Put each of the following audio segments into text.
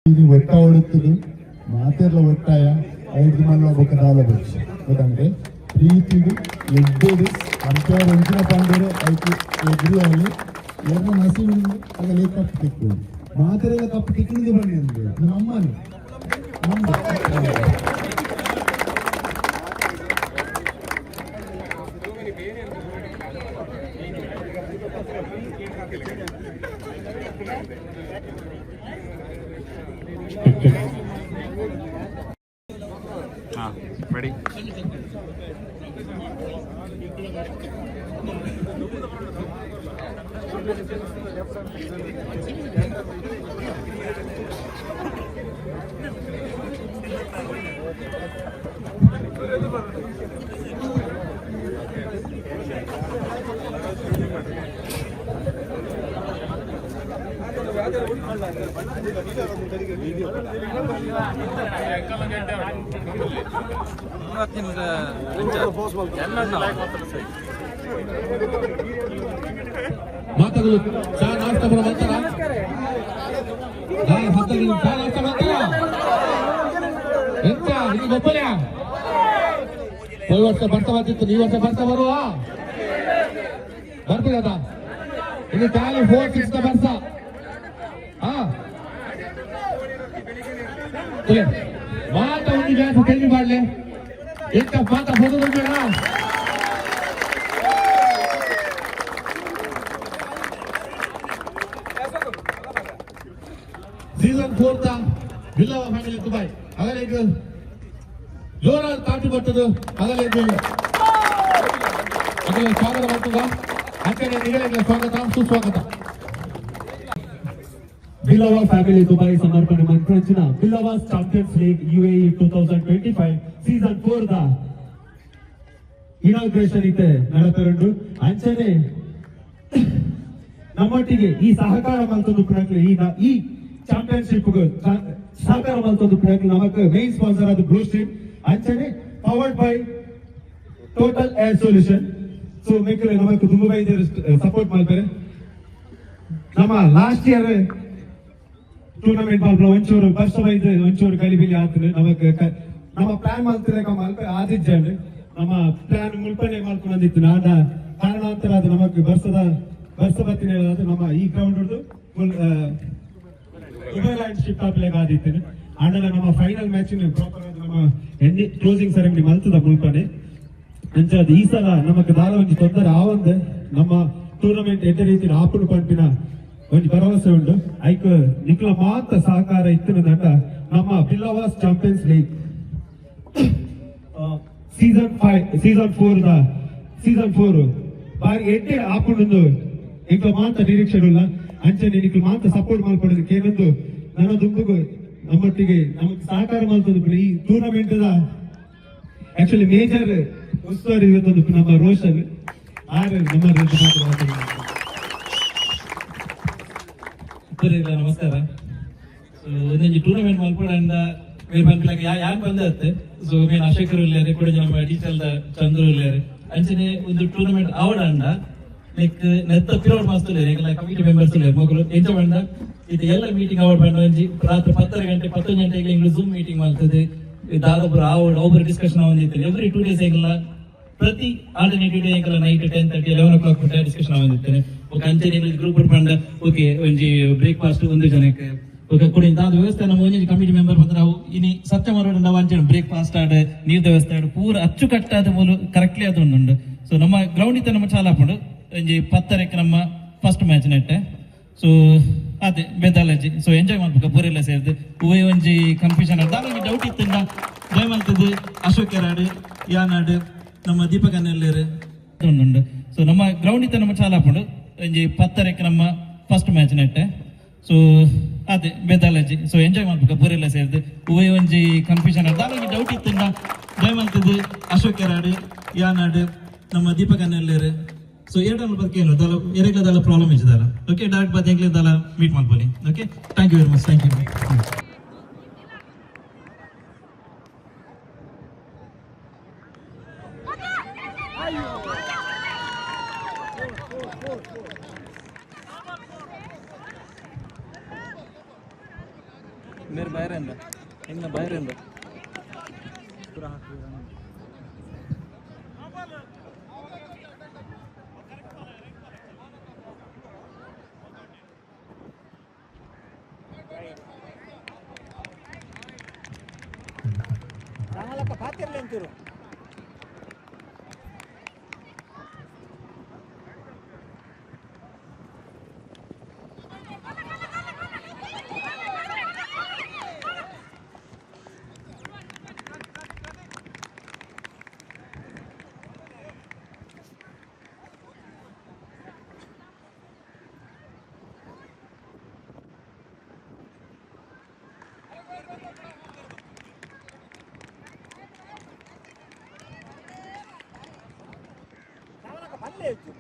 ఇది ఒట్ట ఒడుతుంది మాతేర్ల ఒట్టాయ 5 మంది ఒక ఆలోచన ఎందుకంటే ప్రీతిడు ఎడ్డు కంపేర్ ఉంచిన పండుగ అయితే ఎదురు అని ఎవరు నసి అక్కడ ఏ కప్పు తిక్కు మాతేర్ల కప్పు తిక్కింది పడింది ನಮ್ಮ ಅಮ್ಮని ready ಮಾತಾಡಲು ಚಾ ನಾಷ್ಟ ಮಾಡ್ತಾರ ಚಾ ನಾಷ್ಟ ಮಾಡ್ತಾರ ಎಂತ ನಿಮ್ಗೆ ಗೊಬ್ಬರ ವರ್ಷ ಬರ್ತಾ ಬರ್ತಿತ್ತು ಈ ವರ್ಷ ಬರ್ತಾ ಬರುವ ಬರ್ತೀರದ ಇನ್ನು ಖಾಲಿ 4-6 ವರ್ಷ ಮಾತ ಒಂದು ಜಾಸ್ತಿ ತೆಲ್ಲಿ ಮಾಡ್ಲಿ ಎಂತ ಮಾತ ಹೋಗೋದು ಬೇಡ season 4 the Billava family Dubai ಅಗಲೇ ಇದು ಜೋರಾಗಿ ತಾಟಿ ಬರ್ತದೆ ಅಗಲೇ ಇದು ಅಗಲೇ ಸ್ವಾಗತ ಮಾಡ್ತದ ಅಂಕಣೆ ನಿಗಳಿಗೆ ಸ್ವಾಗತ ಸುಸ್ವಾಗತ ಬಿಲ್ಲವ ಫ್ಯಾಮಿಲಿ ದುಬೈ ಸಮರ್ಪಣೆ ಮಂತ್ರಂಚಿನ Billava champions league UAE 2025 season 4 the inauguration ಇತ್ತೆ ನಡೆಪೆರಂಡು ಅಂಚನೆ ನಮ್ಮೊಟ್ಟಿಗೆ ಈ ಸಹಕಾರ ಮಲ್ತೊಂದು ಈ ಚಾಂಪಿಯನ್ಶಿಪ್ ಸಹಕಾರ ಮಲ್ತೊಂದು ನಮಕ್ ಮೇನ್ ಸ್ಪಾನ್ಸರ್ ಆದ ಬ್ಲೂ ಸ್ಟ್ರೀಮ್ ಅಂಚನೆ powered by total air solution ಸೊ ಮೇಕಲೆ ನಮಕ್ ದುಂಬೈ ಸಪೋರ್ಟ್ ಮಾಡ್ತಾರೆ ನಮ್ಮ ಲಾಸ್ಟ್ ಇಯರ್ ಟೂರ್ನಮೆಂಟ್ ಮಲ್ಪನ ಒಂಚೂರು ಫಸ್ಟ್ ವೈಸ್ ಒಂಚೂರು ಕಲಿಬಿಲಿ ಆಗ್ತದೆ ನಮಕ್ ನಮ್ಮ ಪ್ಲಾನ್ ಮಾಡ್ತಿದ್ರೆ ಮಲ್ಪ ಆದಿಜ್ಜಂಡು ನಮ್ಮ ಪ್ಲಾನ್ ಮುಲ್ಪನೆ ಮಾಡ್ಕೊಂಡು ಬಂದಿತ್ತು ನಾಡ ಕಾರಣಾಂತರ ಅದು ನಮಕ್ ವರ್ಷ ಬತ್ತಿನ ನಮ್ಮ ಈ ಗ್ರೌಂಡ್ ಹೊಡೆದು ದುಬೈಲ್ಯಾಂಡ್ ಶಿಫ್ಟ್ ಆಗ್ಲಿಕ್ಕೆ ಆದಿತ್ತು ಆಮೇಲೆ ನಮ್ಮ ಫೈನಲ್ ಮ್ಯಾಚ್ ಪ್ರಾಪರ್ ಆದ ನಮ್ಮ ಕ್ಲೋಸಿಂಗ್ ಸೆರೆಮನಿ ಮಲ್ತದ ಮುಲ್ಪನೆ ಅಂಚದ ಈ ಸಲ ನಮಕ್ ದಾರ ಒಂಜಿ ತೊಂದರೆ ಆವಂದೆ ನಮ್ಮ ಟೂರ್ನಮೆಂಟ್ ಎಡ್ಡ ರೀತಿ ಆಪುಡು ಪಂಪಿನ ಒಂಜಿ ಭರವಸೆ ಉಂಟು ಐಕ್ ನಿಕ್ಲ ಮಾತ್ರ ಸಹಕಾರ ಇತ್ತಿನ ನಟ ನಮ್ಮ ಬಿಲ್ಲವಾಸ್ ಚಾಂಪಿಯನ್ಸ್ ಲೀಗ್ ಸೀಸನ್ 4 ಬಾರಿ ಎಡ್ಡೆ ಆಪುಂಡು ಇಂಕ ಮಾತ್ರ ನಿರೀಕ್ಷೆ ಇಲ್ಲ ಅಂಚನೆ ನಿಕ್ಲು ಮಾತ್ರ ಸಪೋರ್ಟ್ ಮಾಡ್ಕೊಡೋದಕ್ಕೆ ಏನೊಂದು ನನ್ನ ದುಂಬುಗು ನಮ್ಮೊಟ್ಟಿಗೆ ನಮಗೆ ಸಹಕಾರ ಮಾಡ್ತದ ಈ ಟೂರ್ನಮೆಂಟ್ ಆಕ್ಚುಲಿ ಮೇಜರ್ ಉಸ್ತುವಾರಿ ಇವತ್ತೊಂದು ನಮ್ಮ ರೋಷನ್ ನಮಸ್ಕಾರ ಒಂದೊಂದು ಟೂರ್ನಮೆಂಟ್ ಮಲ್ಪಡಂಡ ಬೇರೆ ಬಂಕ್ಲಾಗ ಯಾರು ಬಂದತ್ತೆ ಸೊ ಮೇನ್ ಅಶೇಖರ್ ಇಲ್ಲಾರೆ ಕೂಡ ನಮ್ಮ ಡಿಜಿಟಲ್ ಚಂದ್ರು ಇಲ್ಲಾರೆ ಅಂಚನೆ ಒಂದು ಟೂರ್ನಮೆಂಟ್ ಆವಡಂಡ ಲೈಕ್ ನೆತ್ತ ಪಿರೋಡ್ ಮಾಸ್ತುಲೆ ಕಮಿಟಿ ಮೆಂಬರ್ಸ್ ಇಲ್ಲ ಮಕ್ಕಳು ಎಂಜ ಬಂಡ ಇದು ಎಲ್ಲ ಮೀಟಿಂಗ್ ಅವಡ್ ಬಂಡ ಒಂಜಿ ರಾತ್ರಿ 10 ಗಂಟೆ 11 ಗಂಟೆಗೆ ಇಂಗ್ಲಿಷ್ ಝೂಮ್ ಮೀಟಿಂಗ್ ಮಾಡ್ತದೆ ದಾದೊಬ್ಬರು ಆವಡ್ ಒಬ್ಬರು ಡಿಸ್ಕಷನ್ ಆವಂದಿತ್ತು ಎವ್ರಿ 2 days ಎಂಗ್ಲ ಪ್ರತಿ ಆಲ್ಟರ್ನೇಟಿವ್ ಡೇ ಎಂಗ್ಲ ನೈಟ್ 10:30 11 o'clock ಬಿಟ್ಟ ಡಿಸ್ಕಷನ್ ಆವಂದಿತ್ತೇನೆ ಓಕೆ ಅಂಚನೆ ಗ್ರೂಪ್ ಬಂಡ ಓಕೆ ಒಂಜಿ ಬ್ರೇಕ್ಫಾಸ್ಟ್ ಒಂದು ಜನಕ್ಕೆ ಓಕೆ ಕೊಡಿ ದಾದ ವ್ಯವಸ್ಥೆ ನಮ್ಮ ಒಂಜಿ ಕಮಿಟಿ ಮೆಂಬರ್ ಬಂದ್ರೆ ನಾವು ಇನಿ ಸತ್ಯ ಮಾಡೋಣ ನಾವು ಅಂಚನೆ ಬ್ರೇಕ್ಫಾಸ್ಟ್ ಆಡ್ ನೀರ್ ವ್ಯವಸ್ಥೆ ಆಡ್ ಪೂರ ಅಚ್ಚುಕಟ್ಟಾದ ಮೂಲ ಕರೆಕ್ಟ್ಲಿ ಅದು ಉಂಡು ಸೊ ನಮ್ಮ ಗ್ರೌಂಡ್ ಇತ್ತ ನಮ್ಮ ಚಾಲ ಹಾಕೊಂಡು ಒಂಜಿ 10 ನಮ್ಮ ಫಸ್ಟ್ ಮ್ಯಾಚ್ ನೆಟ್ಟೆ ಸೊ ಅದೇ ಬೆದಾಲಜಿ ಸೊ ಎಂಜಾಯ್ ಮಾಡ್ಬೇಕು ಪೂರೆಲ್ಲ ಸೇರಿದು ಹೂವೇ ಒಂಜಿ ಕನ್ಫ್ಯೂಷನ್ ಆಡ ಒಂಜಿ ಡೌಟ್ ಇತ್ತಿಂದ ಜಯ ಮಾಡ್ತಿದ್ದು ಅಶೋಕ್ ಕೆರಾಡ್ ಯಾನಾಡ್ ನಮ್ಮ ದೀಪಕ್ ಅನ್ನೆಲ್ಲರು ಉಂಡು ಸೊ ನಮ್ಮ ಗ್ರೌಂಡ್ ಇತ್ತ ನಮ್ಮ ಚಾಲ ಹಾಕೊಂಡು ಒಂಜಿ 10 ನಮ್ಮ ಫಸ್ಟ್ ಮ್ಯಾಚ್ ನೆಟ್ಟೆ ಸೊ ಅದೇ ಬೆದಾಲಜಿ ಸೊ ಎಂಜಾಯ್ ಮಾಡ್ಬೇಕು ಪೂರೆಲ್ಲ ಸೇರಿದು ಹೂವೇ ಒಂಜಿ ಕನ್ಫ್ಯೂಷನ್ ಆಡ ಒಂಜಿ ಡೌಟ್ ಇತ್ತಿಂದ ಜಯ ಮಾಡ್ತಿದ್ದು ಅಶೋಕ್ ಕೆರಾಡ್ ಯಾನಾಡ್ ನಮ್ಮ ದೀಪಕ್ ಅನ್ನೆಲ್ಲರು ಸೊ ಎರಡಲ್ಲ ಬಗ್ಗೆ ಏನು ದಲ ಎರಗಲ ಪ್ರಾಬ್ಲಮ್ ಇದ್ದಲ್ಲ ಓಕೆ ಡೈರೆಕ್ಟ್ ಬಾದ್ ಎಂಗ್ಲೆ ದಲ ಮೀಟ್ ಮಾಡ್ಬೋದು okay thank you very much thank you मेरे बाहेर इನ್ನ बाहेर ರಾಮಲಕ್ಕ ಪಾತಿರ್ಲಿ ಅಂತೀರು ಪಲ್ಲೆ ಇತ್ತು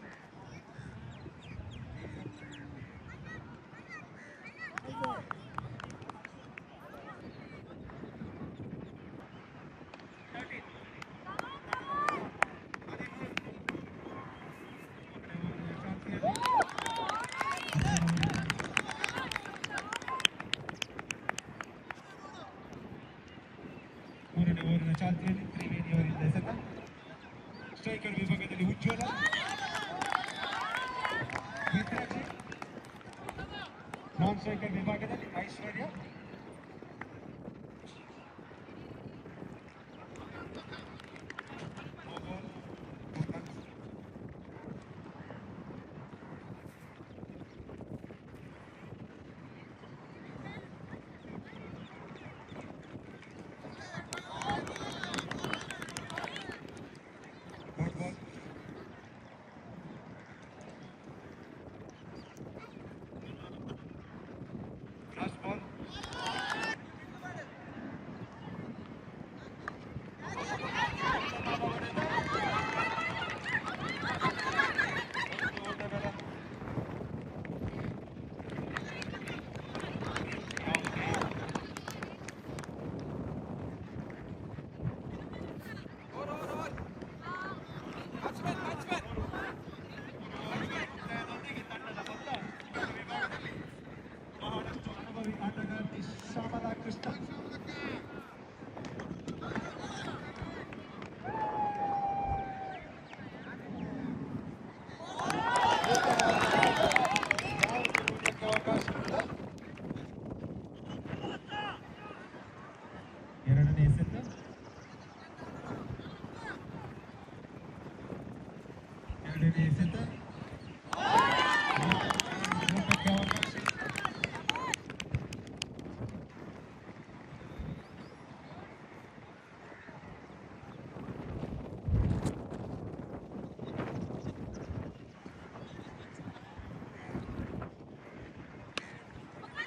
ಮೂರನೇ ಓವರಿನ ಚಾಲ್ತಿಯಲ್ಲಿ ತ್ರಿವೇಣಿ ಅವರಿಂದ ಎಸೆತ ಸ್ಟ್ರೈಕರ್ ವಿಭಾಗದಲ್ಲಿ ಉಜ್ವಲ ಮಿತ್ರಜಿ, ನಾನ್ ಸ್ಟ್ರೈಕರ್ ವಿಭಾಗದಲ್ಲಿ ಐಶ್ವರ್ಯ, last ball. ಆಟಗಾರ್ತಿ ಶ್ಯಾಮಲಾ ಕೃಷ್ಣ ಎರಡನೇ ಎಸೆತ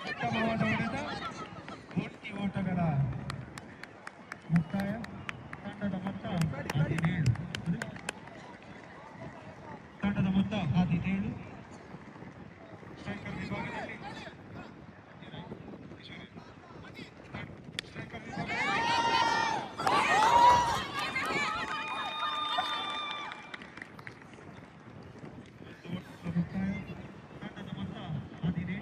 ಉತ್ತಮವಾದ ಹೊಡೆತ. ಒಟ್ಟಿ ಓಟಗಳ ಮುಕ್ತಾಯ. ತಂಡದ ಮೊತ್ತ 17. ತಂಡದ ಮೊತ್ತ 17. ಸ್ಟ್ರೈಕರ್ ವಿಭಾಗದಲ್ಲಿ ಸ್ಟ್ರೈಕರ್ ವಿಭಾಗದಲ್ಲಿ ಮುಕ್ತಾಯ. ತಂಡದ ಮೊತ್ತ 17.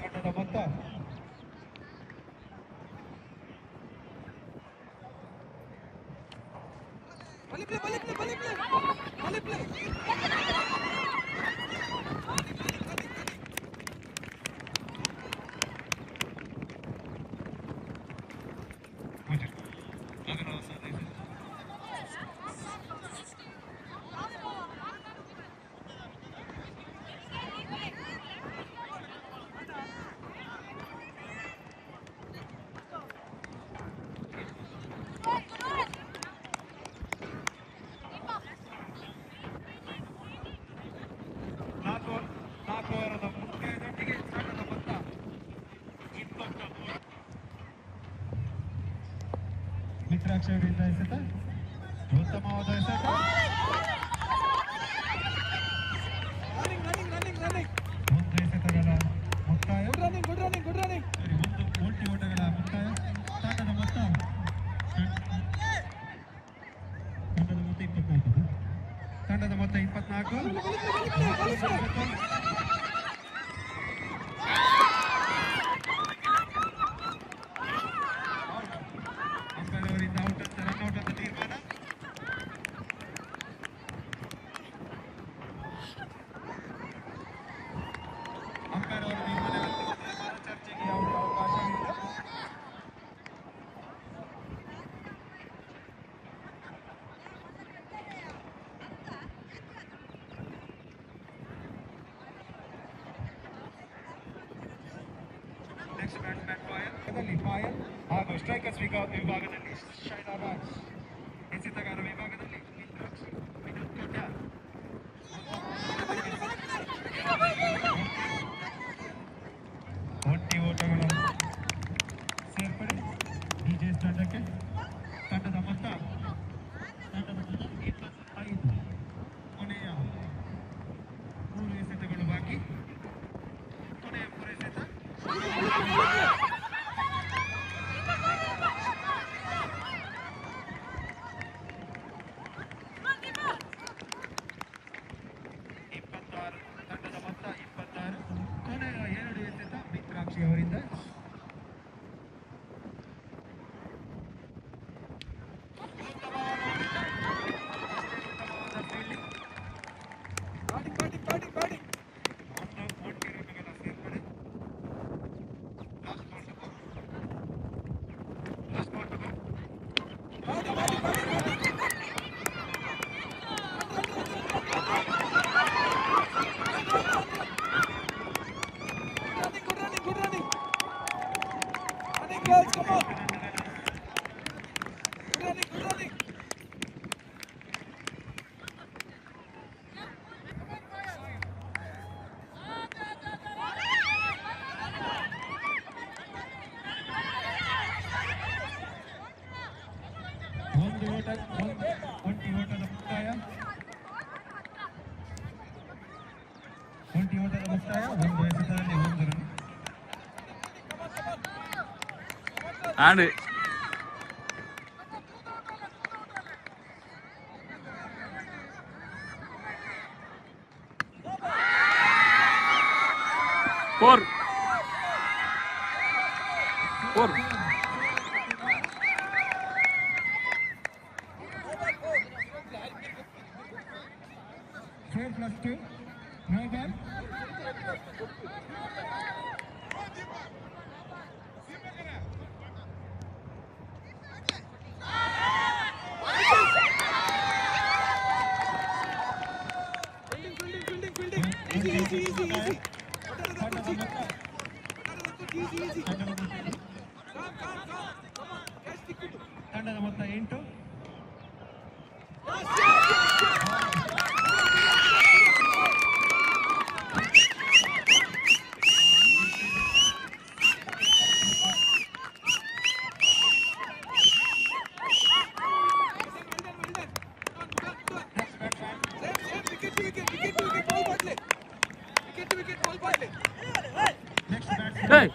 ತಂಡದ ಮೊತ್ತ ಮಿತ್ರಾಕ್ಷಿ ಅವರಿಂದ ಎಸೆತ ಉತ್ತಮವಾದ ಎಸೆತ ಒಂದು ಎಸೆತಗಳ ಮುಕ್ತಾಯ ಗುಡ್ ರನ್ನಿಂಗ್ ಒಂದು ಓಟಿ ಓಟಗಳ ಮುಕ್ತಾಯ ತಂಡದ ಮೊತ್ತ 24 ತಂಡದ ಮೊತ್ತ 24 ಅಂಪೈರ್ ಅವರಿಂದ ಔಟ್ ಅಂತ ರನ್ಔಟ್ ಅಂತ ತೀರ್ಮಾನ ಅಂಪೈರ್ ಅವರ ತೀರ್ಮಾನ ಚರ್ಚೆಗೆ ಯಾವುದೇ ಅವಕಾಶವಿಲ್ಲ ನೆಕ್ಸ್ಟ್ ಬ್ಯಾಟ್ಸ್ಮನ್ ಫಾಯರ್ ಹಾಗೂ ಸ್ಟ್ರೈಕರ್ಸ್ ವಿಭಾಗದಲ್ಲಿ ಶೈಲಾಬಾಜ್ ಎಸೆತಗಾರ ವಿಭಾಗದಲ್ಲಿ ಮಿತ್ರಾಕ್ಷಿ ವಿನೋದ್ ಕೋಟ್ಯಾರ್ ಒಂಟಿ ಓಟಗಳ ಸೇರ್ಪಡೆ ಡಿಜೆಎಸ್ ತಂಡಕ್ಕೆ ತಂಡದ ಮೊತ್ತ 25 ಕೊನೆಯ 3 ಎಸೆತಗಳು ಬಾಕಿ ಕೊನೆಯ 3 ಎಸೆತ ತಂಡದ ಮೊತ್ತ 26 ಕೊನೆಯ 2 ಎಸೆತ ಮಿತ್ರಾಕ್ಷಿ ಅವರಿಂದ ಒಂಟಿ ಓಟದ ಮುಕ್ತಾಯ ಒಂದು ಎಸೆತದಲ್ಲಿ 1 ರನ್ ಆಡಿ ಫೋರ್ +2 no ball ತಂಡದ ಮೊತ್ತ 8 Hey!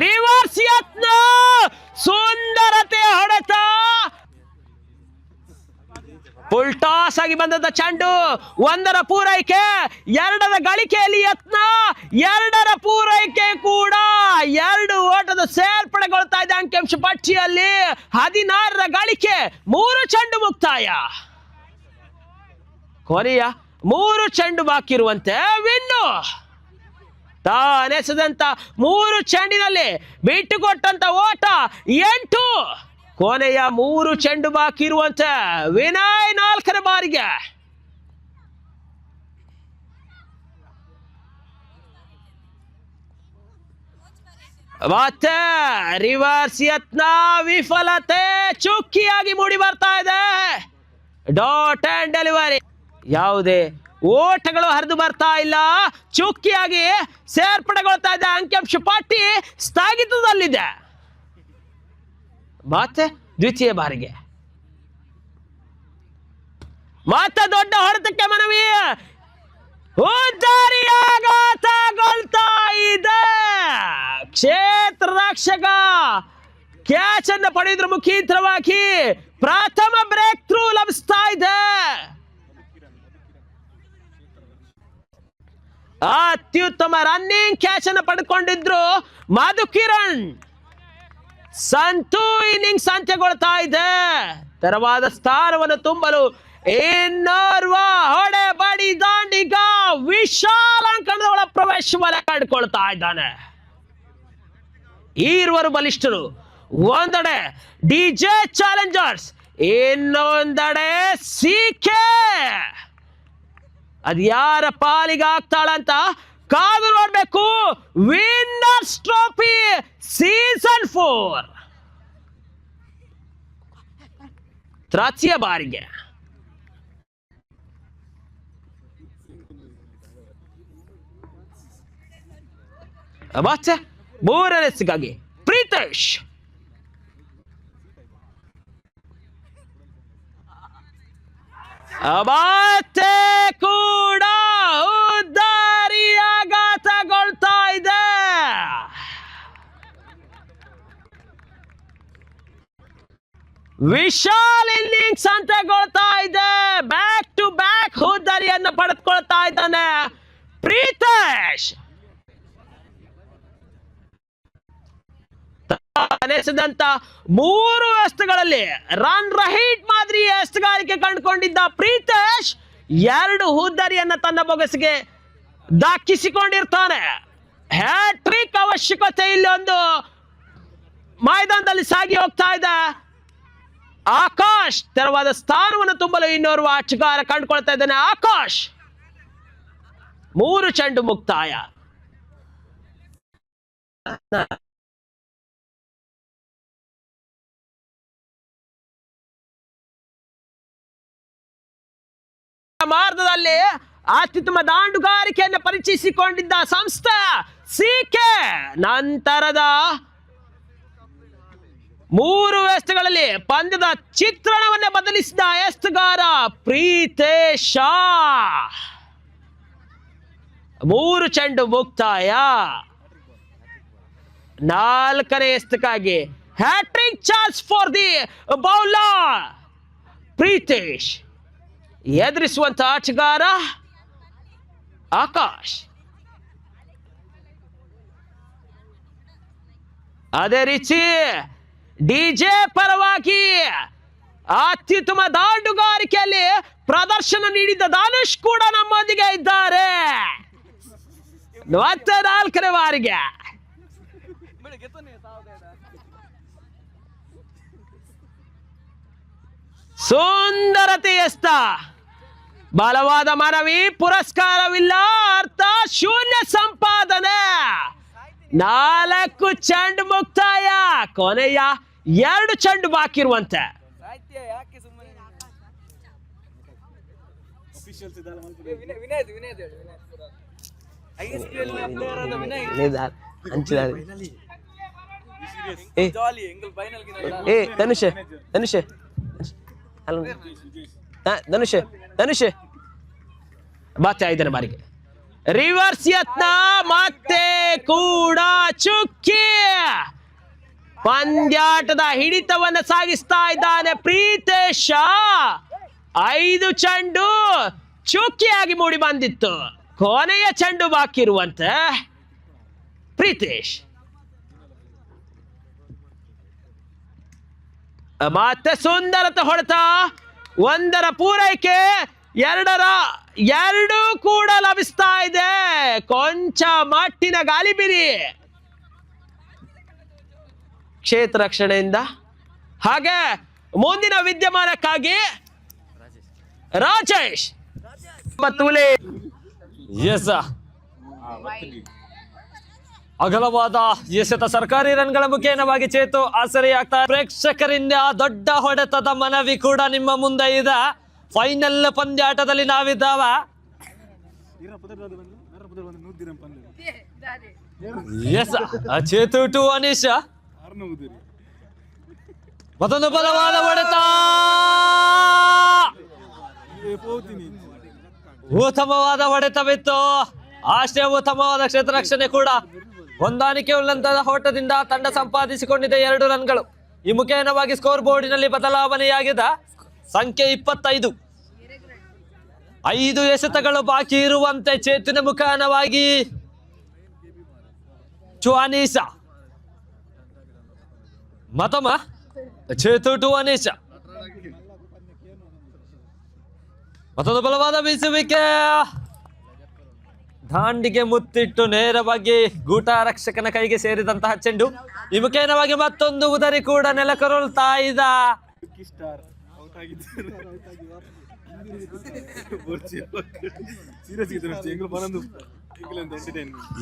ರಿವರ್ಸ್ ಯತ್ನ, ಸುಂದರತೆ ಹೊಡೆತ, ಫುಲ್ ಟಾಸ್ ಆಗಿ ಬಂದದ ಚೆಂಡು, ಒಂದರ ಪೂರೈಕೆ, ಎರಡರ ಗಳಿಕೆಯಲ್ಲಿ ಯತ್ನ, ಎರಡರ ಪೂರೈಕೆ ಕೂಡ, ಎರಡು ಓಟದ ಸೇರ್ಪಡೆಗೊಳ್ತಾ ಇದೆ ಅಂಕಿಅಂಶ ಪಟ್ಟಿಯಲ್ಲಿ. 16ರ ಗಳಿಕೆ, 3 ಚೆಂಡು ಮುಕ್ತಾಯ. ಕೊನೆಯ 3 ಚೆಂಡು ಬಾಕಿ ಇರುವಂತೆ ವಿನ್ನು. ತಾನೆಸೆದಂತ 3 ಚೆಂಡಿನಲ್ಲಿ ಬಿಟ್ಟುಕೊಟ್ಟಂತ ಓಟ 8. ಕೊನೆಯ 3 ಚೆಂಡು ಬಾಕಿ ಇರುವಂತೆ ವಿನಯ್ 4ರ ಬಾರಿಗೆ. ಮತ್ತೆ ರಿವರ್ಸ್ ಯತ್ನ ವಿಫಲತೆ ಚುಕ್ಕಿಯಾಗಿ ಮೂಡಿ ಬರ್ತಾ ಇದೆ. ಡಾಟ್ ಅಂಡ್ ಡೆಲಿವರಿ, ಯಾವುದೇ ಓಟಗಳು ಹರಿದು ಬರ್ತಾ ಇಲ್ಲ, ಚುಕ್ಕಿಯಾಗಿ ಸೇರ್ಪಡೆಗೊಳ್ತಾ ಇದೆ. ಅಂಕಿಅಂಶ ಪಟ್ಟಿ ಸ್ಥಗಿತದಲ್ಲಿದೆ. ಮತ್ತೆ ದ್ವಿತೀಯ ಬಾರಿಗೆ ಮತ್ತೆ ದೊಡ್ಡ ಹೊಡೆತಕ್ಕೆ ಮನವಿ, ಉದ್ದಾರಿ ಆಘಾತಗೊಳ್ತಾ ಇದೆ. ಕ್ಷೇತ್ರ ರಕ್ಷಕ ಕ್ಯಾಚ್ ಅನ್ನು ಪಡೆಯುವುದರ ಮುಖಾಂತರವಾಗಿ ಪ್ರಥಮ ಬ್ರೇಕ್ ಥ್ರೂ ಲಭಿಸ್ತಾ ಇದೆ. ಅತ್ಯುತ್ತಮ ರನ್ನಿಂಗ್ ಕ್ಯಾಚ್ ಅನ್ನು ಪಡೆದುಕೊಂಡಿದ್ರು ಮಧು ಕಿರಣ್. ಸಂತು ಇನ್ನಿಂಗ್ಸ್ ಅಂತ್ಯಗೊಳ್ತಾ ಇದೆ. ತೆರವಾದ ಸ್ಥಾನವನ್ನು ತುಂಬಲು ಇನ್ನೋರ್ವ ಹೊಡೆ ಬಡಿ ದಾಂಡಿಗ ವಿಶಾಲ ಅಂಕಣದ ಒಳ ಪ್ರವೇಶವನ್ನು ಕಂಡುಕೊಳ್ತಾ ಇದ್ದಾನೆ. ಈರುವರು ಬಲಿಷ್ಠರು, ಒಂದೆಡೆ ಡಿಜೆ ಚಾಲೆಂಜರ್ಸ್, ಇನ್ನೊಂದೆಡೆ ಸಿಕೆ. ಅದ್ ಯಾರ ಪಾಲಿಗೆ ಆಗ್ತಾಳಂತ ಕಾದು ನೋಡ್ಬೇಕು. ವಿನ್ನರ್ಸ್ ಟ್ರೋಫಿ ಸೀಸನ್ 4 ತೃತೀಯ ಬಾರಿಗೆ ಮತ್ತೆ ಮೂರನೇ ಸಿಗಾಗಿ ಪ್ರೀತೇಶ್. ಮತ್ತೆ ಕೂಡ ಉದ್ದಾರಿ ಆಘಾತಗೊಳ್ತಾ ಇದೆ. ವಿಶಾಲ್ ಇನ್ನಿಂಗ್ಸ್ ಅಂತ್ಯಗೊಳ್ತಾ ಇದೆ. ಬ್ಯಾಕ್ ಟು ಬ್ಯಾಕ್ ಉದ್ದಾರಿಯನ್ನು ಪಡೆದುಕೊಳ್ತಾ ಇದ್ದಾನೆ ಪ್ರೀತೇಶ್. ಎಸೆದಂತ 3 ಎಸೆತಗಳಲ್ಲಿ ರನ್ ರಹಿಟ್ ಮಾದರಿ ಎಸೆಗಾರಿಕೆ ಕಂಡುಕೊಂಡಿದ್ದ ಪ್ರೀತೇಶ್ 2 ಹುದ್ದಾರಿಯನ್ನ ತನ್ನ ಬೊಗಸಿಗೆ ದಾಖಿಸಿಕೊಂಡಿರ್ತಾನೆ. ಹ್ಯಾಟ್ರಿಕ್ ಅವಶ್ಯಕತೆ ಇಲ್ಲಿ ಒಂದು ಮೈದಾನದಲ್ಲಿ ಸಾಗಿ ಹೋಗ್ತಾ ಇದೆ. ಆಕಾಶ್ ತೆರವಾದ ಸ್ಥಾನವನ್ನು ತುಂಬಲು ಇನ್ನೋರ್ವ ಆಟಗಾರ ಕಂಡುಕೊಳ್ತಾ ಇದ್ದಾನೆ. ಆಕಾಶ್ 3 ಚೆಂಡು ಮುಕ್ತಾಯ. ಮಾರ್ಗದಲ್ಲಿ ಅತ್ಯುತ್ತಮ ದಾಂಡುಗಾರಿಕೆಯನ್ನು ಪರಿಚಯಿಸಿಕೊಂಡಿದ್ದ ಸಂಸ್ಥೆ ಸಿಕೆ ನಂತರದ 3 ಎಸೆತಗಳಲ್ಲಿ ಪಂದ್ಯದ ಚಿತ್ರಣವನ್ನೇ ಬದಲಿಸಿದ ಎಸೆಗಾರ ಪ್ರೀತೇಶ. 3 ಚೆಂಡು ಮುಕ್ತಾಯ. 4ನೇ ಎಸೆತಕ್ಕಾಗಿ hat-trick chance for the bowler Preetesh. ಎದುರಿಸುವಂತ ಆಟಗಾರ ಆಕಾಶ್. ಅದೇ ರೀತಿ ಡಿಜೆ ಪರವಾಗಿ ಅತ್ಯುತ್ತಮ ದಾಂಡುಗಾರಿಕೆಯಲ್ಲಿ ಪ್ರದರ್ಶನ ನೀಡಿದ ದಾನುಷ್ ಕೂಡ ನಮ್ಮೊಂದಿಗೆ ಇದ್ದಾರೆ. ಮತ್ತೆ 4ನೇ ಬಾರಿಗೆ ಸುಂದರತೆ ಎಸ್ತ. ಬಲವಾದ ಮನವಿ, ಪುರಸ್ಕಾರವಿಲ್ಲ, ಅರ್ಥ ಶೂನ್ಯ ಸಂಪಾದನೆ. 4 ಚೆಂಡು ಮುಕ್ತಾಯ. ಕೊನೆಯ 2 ಚೆಂಡು ಬಾಕಿ ಇರುವಂತೆ. ಧನುಷ್ ಮತ್ತೆ 5ನೇ ಬಾರಿಗೆ ರಿವರ್ಸ್ ಯತ್ನ. ಮತ್ತೆ ಕೂಡ ಚುಕ್ಕಿ. ಪಂದ್ಯಾಟದ ಹಿಡಿತವನ್ನು ಸಾಗಿಸ್ತಾ ಇದ್ದಾನೆ ಪ್ರೀತೇಶ. 5 ಚೆಂಡು ಚುಕ್ಕಿಯಾಗಿ ಮೂಡಿ ಬಂದಿತ್ತು. ಕೊನೆಯ ಚೆಂಡು ಬಾಕಿ ಇರುವಂತೆ ಪ್ರೀತೇಶ್. ಮತ್ತೆ ಸುಂದರತೆ ಹೊಡೆತ. 1ರ ಪೂರೈಕೆ, 2 ಕೂಡ ಲಭಿಸ್ತಾ ಇದೆ. ಕೊಂಚ ಮಟ್ಟಿನ ಗಾಳಿಬಿರಿ ಕ್ಷೇತ್ರ ರಕ್ಷಣೆಯಿಂದ. ಹಾಗೆ ಮುಂದಿನ ವಿದ್ಯಮಾನಕ್ಕಾಗಿ ರಾಜೇಶ್ ಮತ್ತೂಲೆ. ಎಸ್, ಅಗಲವಾದ ಎಸೆತ ಸರ್ಕಾರಿ ರನ್ಗಳ ಮುಖೇನವಾಗಿ ಚೇತು ಆಸರೆಯಾಗ್ತಾ. ಪ್ರೇಕ್ಷಕರಿಂದ ದೊಡ್ಡ ಹೊಡೆತದ ಮನವಿ ಕೂಡ ನಿಮ್ಮ ಮುಂದೆ ಇದೆ. ಫೈನಲ್ ಪಂದ್ಯಾಟದಲ್ಲಿ ನಾವಿದ್ದಾವ. Yes, Chetu to Aneesh. ಮತ್ತೊಂದು ಬಲವಾದ ಹೊಡೆತ. ಉತ್ತಮವಾದ ಹೊಡೆತವಿತ್ತು, ಅಷ್ಟೇ ಉತ್ತಮವಾದ ಕ್ಷೇತ್ರ ರಕ್ಷಣೆ ಕೂಡ. ಹೊಂದಾಣಿಕೆ ಉಳ್ಳಂತಹ ಓಟದಿಂದ ತಂಡ ಸಂಪಾದಿಸಿಕೊಂಡಿದೆ 2 ರನ್ಗಳು. ಈ ಮುಖೇನವಾಗಿ ಸ್ಕೋರ್ ಬೋರ್ಡಿನಲ್ಲಿ ಬದಲಾವಣೆಯಾಗಿದೆ. ಸಂಖ್ಯೆ 25. 5 ಎಸೆತಗಳು ಬಾಕಿ ಇರುವಂತೆ ಚೇತುನ ಮುಖಾನವಾಗಿ ಚುವಾನೀಸ ಮತಮ ಚೇತು ಟು ಅನೀಶ. ಮತ್ತೊಂದು ಬಲವಾದ ಬೀಸುವಿಕೆ, ದಾಂಡಿಗೆ ಮುತ್ತಿಟ್ಟು ನೇರವಾಗಿ ಗೂಟ ರಕ್ಷಕನ ಕೈಗೆ ಸೇರಿದಂತಹ ಚೆಂಡು. ಈ ಮುಖೇನವಾಗಿ ಮತ್ತೊಂದು ಉದರಿ ಕೂಡ ನೆಲಕರುಳ್ತಾ ಇದ್ದ.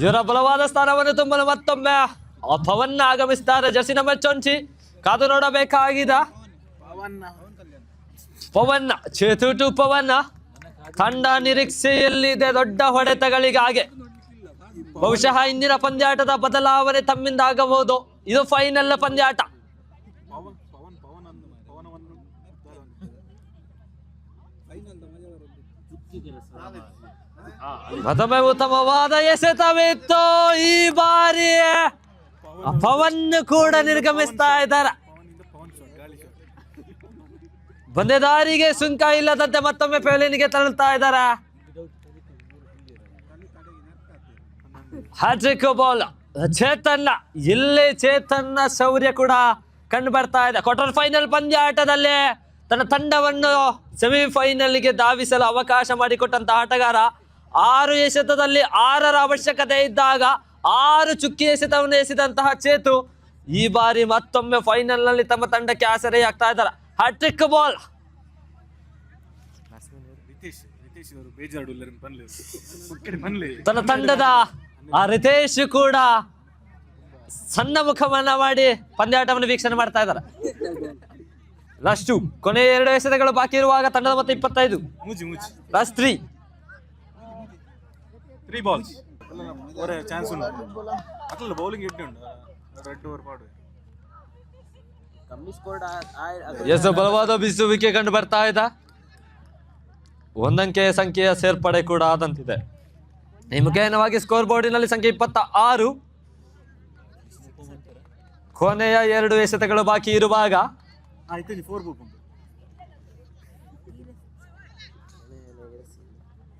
ಇವರ ಬಲವಾದ ಸ್ಥಾನವನ್ನು ತುಂಬಲು ಮತ್ತೊಮ್ಮೆ ಪವನ್ ಆಗಮಿಸಿದ್ದಾರೆ. ಜರ್ಸಿ ನಂಬರ್ 20 ಕಾದು ನೋಡಬೇಕಾಗಿದ ಪವನ್. ಚೇತು ಟು ಪವನ್. ತಂಡ ನಿರೀಕ್ಷೆಯಲ್ಲಿದೆ ದೊಡ್ಡ ಹೊಡೆತಗಳಿಗಾಗಿ. ಬಹುಶಃ ಇಂದಿನ ಪಂದ್ಯಾಟದ ಬದಲಾವಣೆ ತಮ್ಮಿಂದ ಆಗಬಹುದು. ಇದು ಫೈನಲ್ ಪಂದ್ಯಾಟ. ಮತ್ತೊಮ್ಮೆ ಉತ್ತಮವಾದ ಎಸೆತವಿತ್ತು. ಈ ಬಾರಿ ಪವನ್ ಕೂಡ ನಿರ್ಗಮಿಸ್ತಾ ಇದ್ದಾರೆ. ಬಂದೆ ದಾರಿಗೆ ಸುಂಕ ಇಲ್ಲದಂತೆ ಮತ್ತೊಮ್ಮೆ ಪೇಲಿನಿಗೆ ತರಳ್ತಾ ಇದ್ದಾರೆ. ಹ್ಯಾಟ್ರಿಕ್ ಬಾಲ್ ಚೇತನ್ನ. ಇಲ್ಲಿ ಚೇತನ್ನ ಶೌರ್ಯ ಕೂಡ ಕಂಡು ಬರ್ತಾ ಇದೆ. ಕ್ವಾರ್ಟರ್ ಫೈನಲ್ ಪಂದ್ಯಾಟದಲ್ಲಿ ತನ್ನ ತಂಡವನ್ನು ಸೆಮಿಫೈನಲ್ಗೆ ಧಾವಿಸಲು ಅವಕಾಶ ಮಾಡಿಕೊಟ್ಟಂತಹ ಆಟಗಾರ. 6 ಎಸೆತದಲ್ಲಿ 6ರ ಅವಶ್ಯಕತೆ ಇದ್ದಾಗ 6 ಚುಕ್ಕಿ ಎಸೆತವನ್ನು ಎಸೆದಂತಹ ಚೇತು ಈ ಬಾರಿ ಮತ್ತೊಮ್ಮೆ ಫೈನಲ್ ನಲ್ಲಿ ತಮ್ಮ ತಂಡಕ್ಕೆ ಆಸರೆಯಾಗ್ತಾ ಇದ್ದಾರೆ. Hat trick ball. ತನ್ನ ತಂಡದ ರಿತೇಶ್ ಕೂಡ ಸಣ್ಣ ಮುಖವನ್ನ ಮಾಡಿ ಪಂದ್ಯಾಟವನ್ನು ವೀಕ್ಷಣೆ ಮಾಡ್ತಾ ಇದ್ದಾರೆ. ಲಾಸ್ಟ್ ಕೊನೆಯ 2 ಎಸೆತಗಳು ಬಾಕಿ ಇರುವಾಗ ತಂಡದ ಮೊತ್ತ 25. Last 3 balls. ಒರೆ ಚಾನ್ಸ್ ಉಂಟು. ಅಟ್ಲ ಬೌಲಿಂಗ್ ಇಟ್ಟು ಉಂಟು. ರೆಡ್ ಓವರ್ ಪಾಡು. ಎಸ್ ಬಲವಾದ ಬೀಸುವಿಕೆ ಕಂಡು ಬರ್ತಾ ಇದೆ. ಒಂದಂಕೆಯ ಸಂಖ್ಯೆಯ ಸೇರ್ಪಡೆ ಕೂಡ ಆದಂತಿದೆ. ಈ ಮುಖೇನವಾಗಿ ಸ್ಕೋರ್ ಬೋರ್ಡಿನಲ್ಲಿ ಸಂಖ್ಯೆ 26. ಕೊನೆಯ 2 ಎಸೆತಗಳು ಬಾಕಿ ಇರುವಾಗ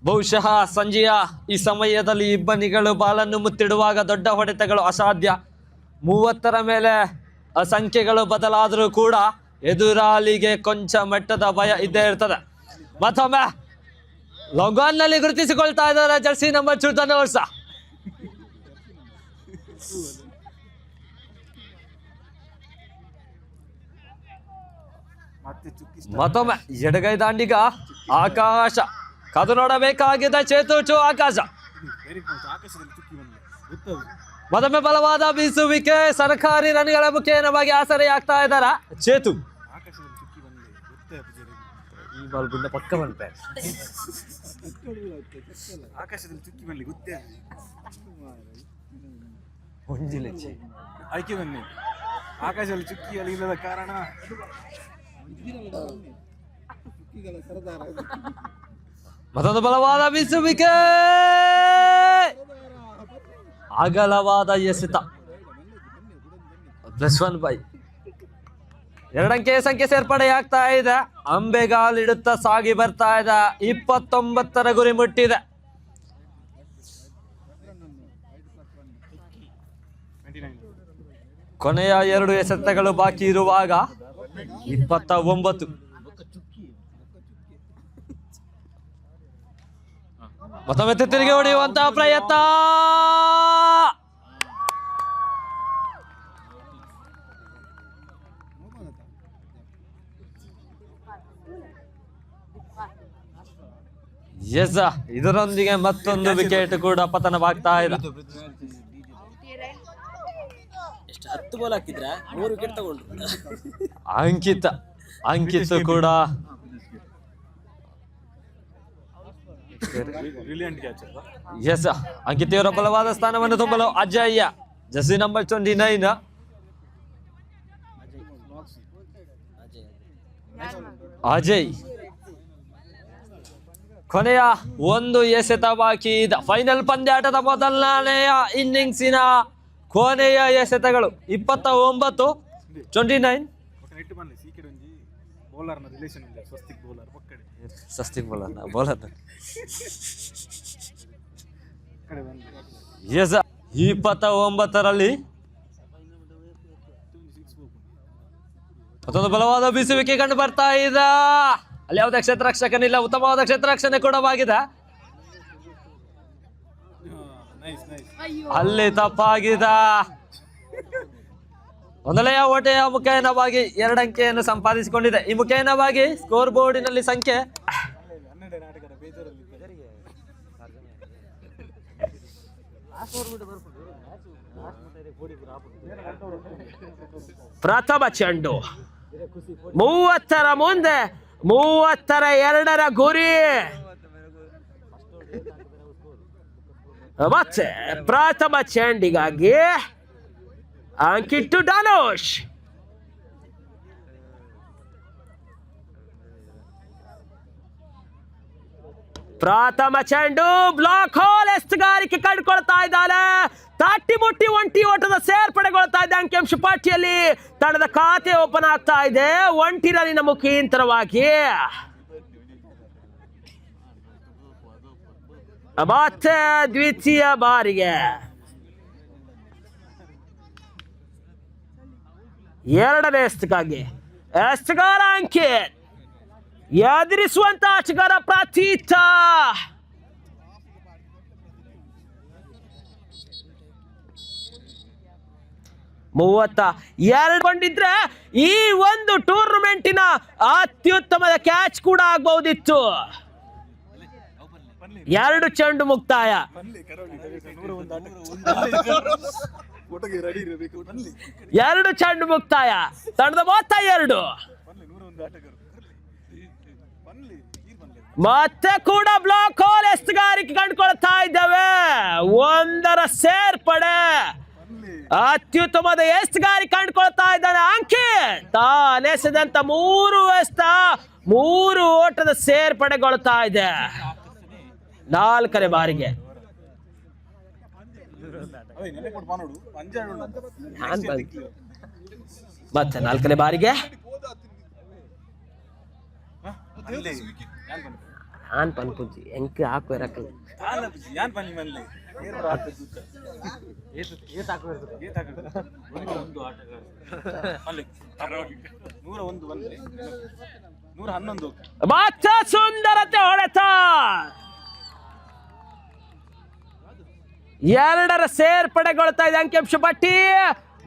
ಬಹುಶಃ ಸಂಜೆಯ ಈ ಸಮಯದಲ್ಲಿ ಇಬ್ಬನಿಗಳು ಬಾಲನ್ನು ಮುತ್ತಿಡುವಾಗ ದೊಡ್ಡ ಹೊಡೆತಗಳು ಅಸಾಧ್ಯ. 30ರ ಮೇಲೆ ಸಂಖ್ಯೆಗಳು ಬದಲಾದರೂ ಕೂಡ ಎದುರಾಳಿಗೆ ಕೊಂಚ ಮಟ್ಟದ ಭಯ ಇದ್ದೇ ಇರ್ತದೆ. ಮತ್ತೊಮ್ಮೆ ಲಾಂಗಾನ್ ನಲ್ಲಿ ಗುರುತಿಸಿಕೊಳ್ತಾ ಇದ್ದಾರೆ ಜರ್ಸಿ ನಂಬರ್ 2 ಧನುರ್ಸ. ಮತ್ತೊಮ್ಮೆ ಎಡಗೈ ದಾಂಡಿಗ ಆಕಾಶ ಕಾದು ನೋಡಬೇಕಾಗಿದೆ. ಚೇತು ಟು ಆಕಾಶ. ಮತ್ತೊಮ್ಮೆ ಬಲವಾದ ಬೀಸುವಿಕೆ. ಸರ್ಕಾರಿ ರನ್ಗಳ ಮುಖೇನವಾಗಿ ಆಸರೆಯಾಗ್ತಾ ಇದ್ದಾರ ಚೇತು. ಈ ಬಾಲ್ ಗುಂಡ ಪಕ್ಕ ಬಂತೆ. ಆಕಾಶದಲ್ಲಿ ಚುಕ್ಕಿ ಬನ್ನಿ ಗೊತ್ತೇ ಆಯ್ಕೆ ಬನ್ನಿ. ಆಕಾಶದಲ್ಲಿ ಚುಕ್ಕಿ ಅಲ್ಲಿಲ್ಲದ ಕಾರಣ ಮತ್ತೊಂದು ಬಲವಾದ ಬೀಸುವಿಕೆ. ಅಗಲವಾದ ಎಸೆತ. +1 2 ಅಂಕೆಯ ಸಂಖ್ಯೆ ಸೇರ್ಪಡೆಯಾಗ್ತಾ ಇದೆ. ಅಂಬೆಗಾಲಿಡುತ್ತಾ ಸಾಗಿ ಬರ್ತಾ ಇದೆ. 29ರ ಗುರಿ ಮುಟ್ಟಿದೆ. ಕೊನೆಯ 2 ಎಸೆತಗಳು ಬಾಕಿ ಇರುವಾಗ 29. ಮತ್ತೊಮ್ಮೆ ತಿರುಗಿ ಹೊಡೆಯುವಂತಹ ಪ್ರಯತ್ನ. ಎಸ್, ಇದರೊಂದಿಗೆ ಮತ್ತೊಂದು ವಿಕೆಟ್ ಕೂಡ ಪತನವಾಗ್ತಾ ಇದೆ. 10 ಬಾಲ್ ಹಾಕಿದ್ರ 3 ವಿಕೆಟ್ ತಗೊಂಡ್ರು. ಅಂಕಿತ್ ಕೂಡ ಎಸ್, ಅಂಕಿತ್ ಇವರ ಬಲವಾದ ಸ್ಥಾನವನ್ನು ತುಂಬಲು ಅಜಯ್ ಜರ್ಸಿ ನಂಬರ್ 29 ಅಜಯ್ ಕೊನೆಯ ಒಂದು ಎಸೆತ ಬಾಕಿ ಇದೆ. ಫೈನಲ್ ಪಂದ್ಯಾಟದ ಮೊದಲನೆಯ ಇನ್ನಿಂಗ್ಸಿನ ಕೊನೆಯ ಎಸೆತಗಳು 29-29. ನೆಟ್ಟು ಬನ್ನಿ ಸೀಕೆಡ್ ಒಂಜಿ ಬೌಲರ್ನ ರಿಲೇಷನ್ ಇಲ್ಲ ಸ್ವಸ್ತಿಕ್ ಬೌಲರ್ ಪಕ್ಕಡೆ ಸಸ್ತಿಕ್ ಬೌಲರ್ ಕಡೆ ಬಂದು 29ರಲ್ಲಿ ಮತ್ತೊಂದು ಬಲವಾದ ಬೀಸುವಿಕೆ ಕಂಡು ಬರ್ತಾ ಇದೆ. ಅಲ್ಲಿ ಯಾವುದೇ ಕ್ಷೇತ್ರರಕ್ಷಕನಿಲ್ಲ, ಉತ್ತಮವಾದ ಕ್ಷೇತ್ರರಕ್ಷಣೆ ಕೂಡ ಆಗಿದೆ. ಅಲ್ಲಿ ತಪ್ಪಾಗಿದೆ. ಮೊದಲೆಯ ಓಟೆಯ ಮುಖೇನವಾಗಿ 2 ಅಂಕೆಯನ್ನು ಸಂಪಾದಿಸಿಕೊಂಡಿದೆ. ಈ ಮುಖೇನವಾಗಿ ಸ್ಕೋರ್ ಬೋರ್ಡಿನಲ್ಲಿ ಸಂಖ್ಯೆ 12 ನಾಟಕದ ಬೇಜಾರಲ್ಲಿ ಪ್ರಥಮ ಚೆಂಡು 30ರ ಮುಂದೆ 32ರ ಗುರಿ. ಮತ್ತೆ ಪ್ರಥಮ ಚೆಂಡಿಗಾಗಿ ಅಂಕಿಟ್ಟು ಧನುಷ್. ಪ್ರಥಮ ಚೆಂಡು ಬ್ಲಾಕ್ ಹೋಲ್ ಎಸ್ತುಗಾರಿಕೆ ಕಂಡುಕೊಳ್ತಾ ಇದ್ದಾನೆ. ತಟ್ಟಿ ಮುಟ್ಟಿ ಒಂಟಿ ಓಟದ ಸೇರ್ಪಡೆಗೊಳ್ತಾ ಇದೆ ಅಂಕಿಅಂಶ ಪಟ್ಟಿಯಲ್ಲಿ. ತಂಡದ ಖಾತೆ ಓಪನ್ ಆಗ್ತಾ ಇದೆ 1 ರನ್ನಿನ ಮುಖಾಂತರವಾಗಿ. ಮತ್ತೆ ದ್ವಿತೀಯ ಬಾರಿಗೆ 2ನೇ ಎಸ್ತುಗಾಗಿ ಎಸ್ತುಗಾರ ಅಂಕಿತ್ ಎದುರಿಸುವಂತ ಆಟಗಾರ ಪ್ರತೀತ. ಕೊಂಡಿದ್ರೆ ಈ ಒಂದು ಟೂರ್ನಮೆಂಟಿನ ಅತ್ಯುತ್ತಮದ ಕ್ಯಾಚ್ ಕೂಡ ಆಗಬಹುದಿತ್ತು. 2 ಚೆಂಡು ಮುಕ್ತಾಯ. 2 ಚೆಂಡು ಮುಕ್ತಾಯ. ತಂಡದ ಮೊತ್ತ 2. ಮತ್ತೆ ಕೂಡ ಬ್ಲಾಕ್ ಹೋಲ್ ಎಸ್ತುಗಾರಿಕೆ ಕಂಡುಕೊಳ್ತಾ ಇದ್ದಾವೆ. 1ರ ಸೇರ್ಪಡೆ. ಅತ್ಯುತ್ತಮದ ಎಸ್ತುಗಾರಿಕೆ ಕಂಡುಕೊಳ್ತಾ ಇದ್ದಾನೆ ಅಂಕಿತ್. ತಾನೆಸೆದಂತ 3 ಎಸ್ತ 3 ಓಟದ ಸೇರ್ಪಡೆಗೊಳ್ತಾ ಇದೆ 4ನೇ ಬಾರಿಗೆ. ಮತ್ತೆ 4ನೇ ಬಾರಿಗೆ ಆನ್ ಪನ್ಪುಜಿ ಎಂಕ್ ಹಾಕೋ ಇರಕಲ್ಲ ಯಾನ್ ಪನ್ನಿ ಮನ್ಲೆ ಮತ್ತೆ ಸುಂದರತೆ ಹೊಡೆತ. 2ರ ಸೇರ್ಪಡೆಗೊಳ್ತಾ ಇದೆ ಅಂಕಿಅಂಶ ಪಟ್ಟಿ.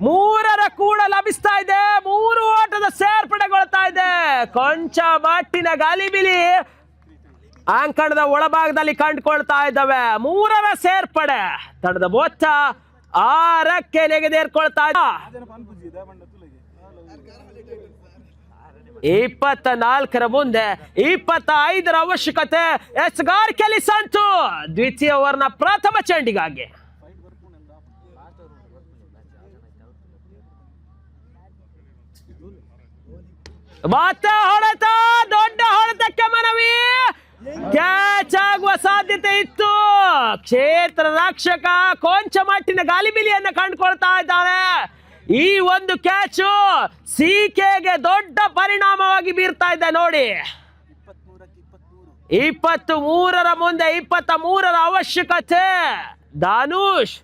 3ರ ಕೂಡ ಲಭಿಸ್ತಾ ಇದೆ. 3 ಓಟದ ಸೇರ್ಪಡೆಗೊಳ್ತಾ ಇದೆ. ಕೊಂಚ ಮಟ್ಟಿನ ಗಾಲಿಬಿಲಿ ಅಂಕಣದ ಒಳಭಾಗದಲ್ಲಿ ಕಂಡುಕೊಳ್ತಾ ಇದ್ದಾವೆ. 3ರ ಸೇರ್ಪಡೆ. ತಂಡದ ಮೊತ್ತ 6ಕ್ಕೆ ನೆಗೆದೇರ್ಕೊಳ್ತಾ ಇದೆ. 24ರ ಮುಂದೆ 25ರ ಅವಶ್ಯಕತೆ. ಎಸ್ತುಗಾರಿಕೆಯಲ್ಲಿ ಸಂತು. ದ್ವಿತೀಯ ಓವರ್ನ ಪ್ರಥಮ ಚೆಂಡಿಗಾಗಿ ಮತ್ತೆ ಹೊಡೆತ. ದೊಡ್ಡ ಹೊಡೆತಕ್ಕೆ ಮನವಿ. ಕ್ಯಾಚ್ ಆಗುವ ಸಾಧ್ಯತೆ ಇತ್ತು. ಕ್ಷೇತ್ರ ರಕ್ಷಕ ಕೊಂಚ ಮಟ್ಟಿನ ಗಾಲಿಬಿಲಿಯನ್ನು ಕಂಡುಕೊಳ್ತಾ ಇದ್ದಾರೆ. ಈ ಒಂದು ಕ್ಯಾಚು ಸಿಕೆಗೆ ದೊಡ್ಡ ಪರಿಣಾಮವಾಗಿ ಬೀರ್ತಾ ಇದೆ ನೋಡಿ. 23ರ ಮುಂದೆ 23ರ ಅವಶ್ಯಕತೆ. ಧನುಷ್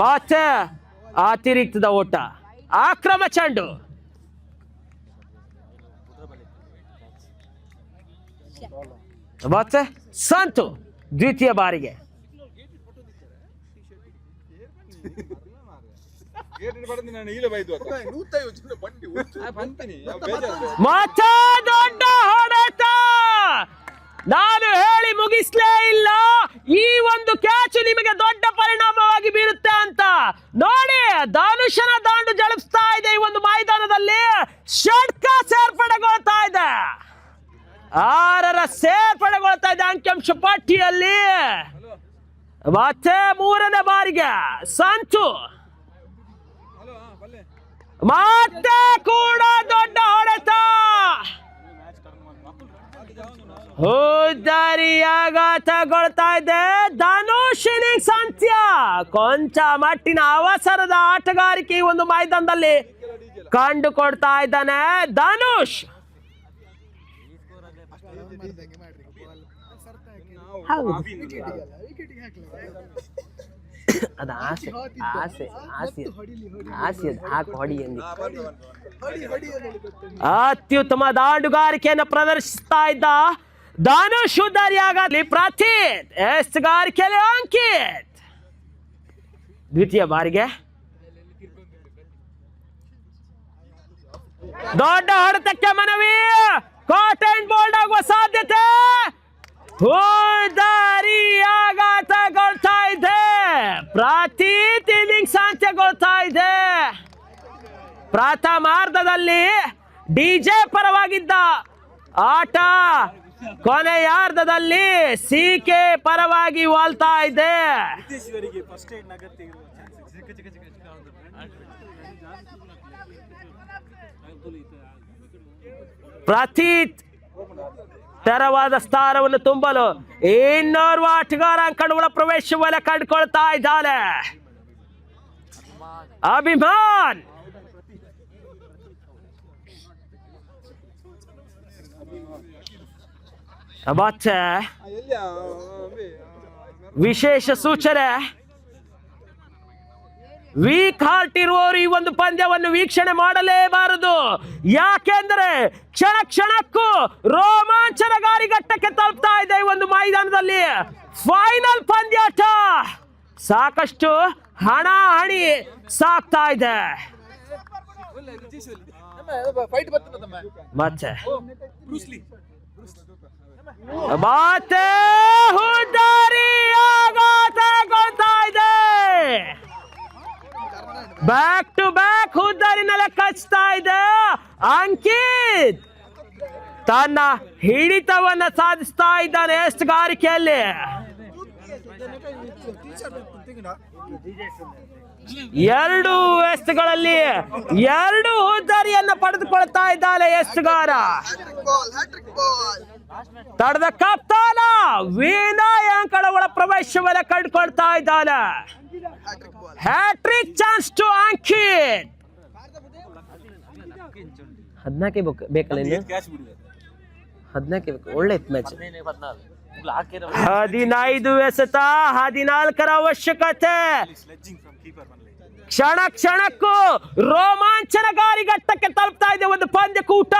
ಮತ್ತೆ ಅತಿರಿಕ್ತದ ಓಟ. ಆಕ್ರಮ ಚೆಂಡು. ಮತ್ತೆ ಸಂತು ದ್ವಿತೀಯ ಬಾರಿಗೆ. ಮತ್ತೆ ದೊಡ್ಡ ಹೊಡೆತ. ನಾನು ಹೇಳಿ ಮುಗಿಸ್ಲೇ ಇಲ್ಲ, ಈ ಒಂದು ಕ್ಯಾಚ್ ನಿಮಗೆ ದೊಡ್ಡ ಪರಿಣಾಮವಾಗಿ ಬೀರುತ್ತೆ ಅಂತ. ನೋಡಿ, ಧನುಷನ ದಾಂಡು ಜಳಿಸ್ತಾ ಇದೆ ಈ ಒಂದು ಮೈದಾನದಲ್ಲಿ. ಷಟ್ಕ ಸೇರ್ಪಡೆಗೊಳ್ತಾ ಇದೆ. 6ರ ಸೇರ್ಪಡೆಗೊಳ್ತಾ ಇದೆ ಅಂಕಿಅಂಶ ಪಟ್ಟಿಯಲ್ಲಿ. ಮತ್ತೆ 3ನೇ ಬಾರಿಗೆ ಸಂತು. ಮತ್ತೆ ಕೂಡ ದೊಡ್ಡ ಹೊಡೆತ. ಹೋದಾರಿ ಆಘಾತಗೊಳ್ತಾ ಇದೆ. ಧನುಷ್ ಇನ್ನಿಂಗ್ಸ್ ಅಂತ್ಯ. ಕೊಂಚ ಮಟ್ಟಿನ ಅವಸರದ ಆಟಗಾರಿಕೆ ಈ ಒಂದು ಮೈದಾನದಲ್ಲಿ ಕಂಡುಕೊಡ್ತಾ ಇದ್ದಾನೆ ಧನುಷ್. ಅದು ಆಸೆ ಆಸೆ ಆಸೆ ಆಸೆ ಹಾಕಿ ಹೊಡಿ ಎಂದಿ. ಅತ್ಯುತ್ತಮ ದಾಂಡುಗಾರಿಕೆಯನ್ನು ಪ್ರದರ್ಶಿಸ್ತಾ ಇದ್ದ ಧನುಷ್ ಉದ್ದಾರಿಯಾಗಲಿ ಪ್ರತೀತ್, ಎಸ್ತುಗಾರಿಕೆಯಲ್ಲಿ ಅಂಕಿತ್. ದ್ವಿತೀಯ ಬಾರಿಗೆ ದೊಡ್ಡ ಹೊಡೆತಕ್ಕೆ ಮನವಿ. ಕಾಟನ್ ಬೋಲ್ಡ್ ಆಗುವ ಸಾಧ್ಯತೆ. ಹೋದಾರಿ ಆಘಾತಗೊಳ್ತಾ ಇದೆ. ಪ್ರತೀತ್ ಇನ್ನಿಂಗ್ಸ್ ಅಂತ್ಯಗೊಳ್ತಾ ಇದೆ. ಪ್ರಥಮಾರ್ಧದಲ್ಲಿ ಡಿಜೆ ಪರವಾಗಿದ್ದ ಆಟ ಕೊನೆಯಾರ್ಧದಲ್ಲಿ ಸಿಕೆ ಪರವಾಗಿ ವಾಲ್ತಾ ಇದೆ. ಪ್ರತೀತ್ ತೆರವಾದ ಸ್ಥಾನವನ್ನು ತುಂಬಲು ಇನ್ನೋರ್ವ ಆಟಗಾರ ಅಂಕಣಗಳ ಪ್ರವೇಶವನ್ನ ಕಂಡುಕೊಳ್ತಾ ಇದ್ದಾನೆ. ಅಭಿಮಾನ್ ಮತ್ತೆ ವಿಶೇಷ ಸೂಚನೆ, ವೀಕ್ ಹಾರ್ಟ್ ಇರುವವರು ಈ ಒಂದು ಪಂದ್ಯವನ್ನು ವೀಕ್ಷಣೆ ಮಾಡಲೇಬಾರದು. ಯಾಕೆಂದ್ರೆ ಕ್ಷಣ ಕ್ಷಣಕ್ಕೂ ರೋಮಾಂಚನಕಾರಿ ಘಟ್ಟಕ್ಕೆ ತಲುಪ್ತಾ ಇದೆ ಈ ಒಂದು ಮೈದಾನದಲ್ಲಿ. ಫೈನಲ್ ಪಂದ್ಯಾಟ, ಸಾಕಷ್ಟು ಹಣಾಹಣಿ ಸಾಕ್ತಾ ಇದೆ. ಮತ್ತೆ ಮತ್ತೆ ಹುದ್ದಾರಿ ಆಘಾತಗೊಳ್ತಾ ಇದೆ. ಬ್ಯಾಕ್ ಟು ಬ್ಯಾಕ್ ಹುದ್ದಾರಿನೆಲ್ಲ ಕಚ್ತಾ ಇದೆ. ಅಂಕಿತ್ ತನ್ನ ಹಿಡಿತವನ್ನ ಸಾಧಿಸ್ತಾ ಇದ್ದಾನೆ ಎಸ್ತುಗಾರಿಕೆಯಲ್ಲಿ. ಎರಡು ಎಸ್ತುಗಳಲ್ಲಿ ಎರಡು ಹುದ್ದಾರಿಯನ್ನ ಪಡೆದುಕೊಳ್ತಾ ಇದ್ದಾನೆ ಎಸ್ತುಗಾರ. ತಡೆದ ಕಪ್ತಾನ ವಿನಯ್ ಅಂಕಣಗಳ ಪ್ರವೇಶವನ್ನ ಕಂಡುಕೊಳ್ತಾ ಇದ್ದಾನೆ. Hat trick chance to Ankit. 14 ಬೇಕಲ್ಲ, 14 ಬೇಕು. ಒಳ್ಳೆ ಮ್ಯಾಚ್. 15 ಎಸೆತ, 14ರ ಅವಶ್ಯಕತೆ. ಕ್ಷಣ ಕ್ಷಣಕ್ಕೂ ರೋಮಾಂಚನಕಾರಿ ಘಟ್ಟಕ್ಕೆ ತಲುಪ್ತಾ ಇದೆ ಒಂದು ಪಂದ್ಯಕೂಟ.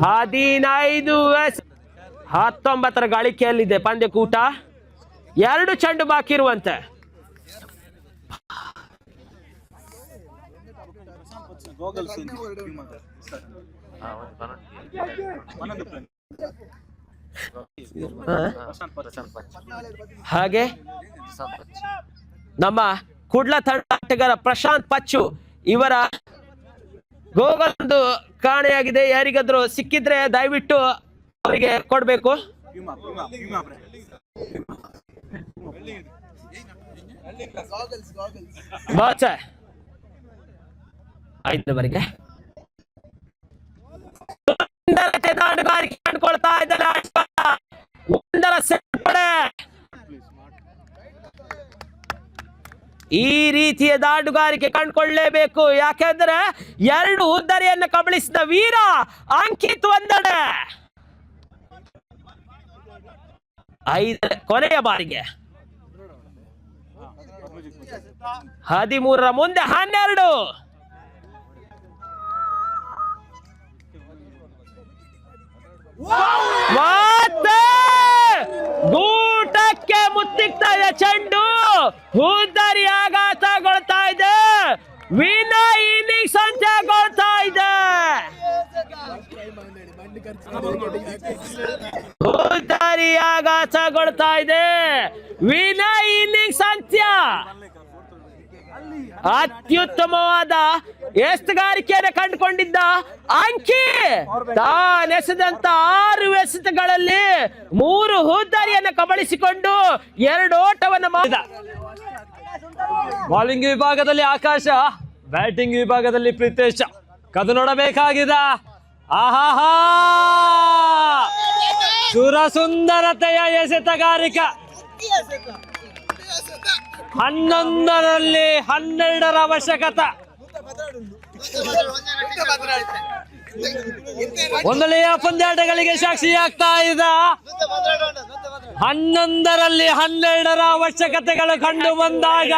15 19ರ ಗಳಿಕೆಯಲ್ಲಿದೆ ಪಂದ್ಯಕೂಟ. 2 ಚೆಂಡು ಬಾಕಿ ಇರುವಂತೆ. ಹಾಗೆ ನಮ್ಮ ಕುಡ್ಲ ತಂಡ ಆಟಗಾರ ಪ್ರಶಾಂತ್ ಪಚ್ಚು ಇವರ ಗೋಗಲ್ ಕಾಣೆಯಾಗಿದೆ. ಯಾರಿಗಾದ್ರೂ ಸಿಕ್ಕಿದ್ರೆ ದಯವಿಟ್ಟು ಅವರಿಗೆ ಕೊಡ್ಬೇಕು. ಐದರವರೆಗೆ ಕಂಡುಕೊಳ್ತಾ ಇದ್ದಾರೆ. ಒಂದರ ಸೇರ್ಪಡೆ. ಈ ರೀತಿಯ ದಾಟುಗಾರಿಕೆ ಕಂಡುಕೊಳ್ಳಲೇಬೇಕು. ಯಾಕೆಂದ್ರೆ 2 ಹುದ್ದರಿಯನ್ನು ಕಬಳಿಸಿದ ವೀರ ಅಂಕಿತ್ ಒಂದೆಡೆ. 5 ಕೊನೆಯ ಬಾರಿಗೆ 13ರ ಮುಂದೆ 12. ಮತ್ತೆ ಗೂಟಕ್ಕೆ ಮುತ್ತಿಕ್ತಾ ಇದೆ ಚೆಂಡು. ಹುದ್ದಾರಿ ಆಘಾತಗೊಳ್ತಾ ಇದೆ. ವಿನಯ್ ಇನ್ನಿಂಗ್ಸ್ ಅಂತ್ಯಗೊಳ್ತಾ ಇದೆ. ಹುದ್ದಾರಿ ಆಘಾತಗೊಳ್ತಾ ಇದೆ. ವಿನಯ್ ಇನ್ನಿಂಗ್ಸ್ ಅಂತ್ಯ. ಅತ್ಯುತ್ತಮವಾದ ಎಸ್ತುಗಾರಿಕೆಯನ್ನು ಕಂಡುಕೊಂಡಿದ್ದ ಅಂಕಿ ತಾನೆಸೆದಂತ 6 ಎಸೆತಗಳಲ್ಲಿ 3 ಹುದ್ದಾರಿಯನ್ನು ಕಬಳಿಸಿಕೊಂಡು 2 ಓಟವನ್ನು ಮಾಡಿದ. ಬೌಲಿಂಗ್ ವಿಭಾಗದಲ್ಲಿ ಆಕಾಶ, ಬ್ಯಾಟಿಂಗ್ ವಿಭಾಗದಲ್ಲಿ ಪ್ರೀತೇಶ. ಕದು ನೋಡಬೇಕಾಗಿದ ಆಹಾಹಾ ಸುರಸುಂದರತೆಯ ಎಸೆತಗಾರಿಕ 11ರಲ್ಲಿ 12ರ ಅವಶ್ಯಕತೆ. ಒಂದಲೆಯ ಪಂದ್ಯಾಟಗಳಿಗೆ ಸಾಕ್ಷಿಯಾಗ್ತಾ ಇದೆ. 11ರಲ್ಲಿ 12ರ ಅವಶ್ಯಕತೆಗಳು ಕಂಡು ಬಂದಾಗ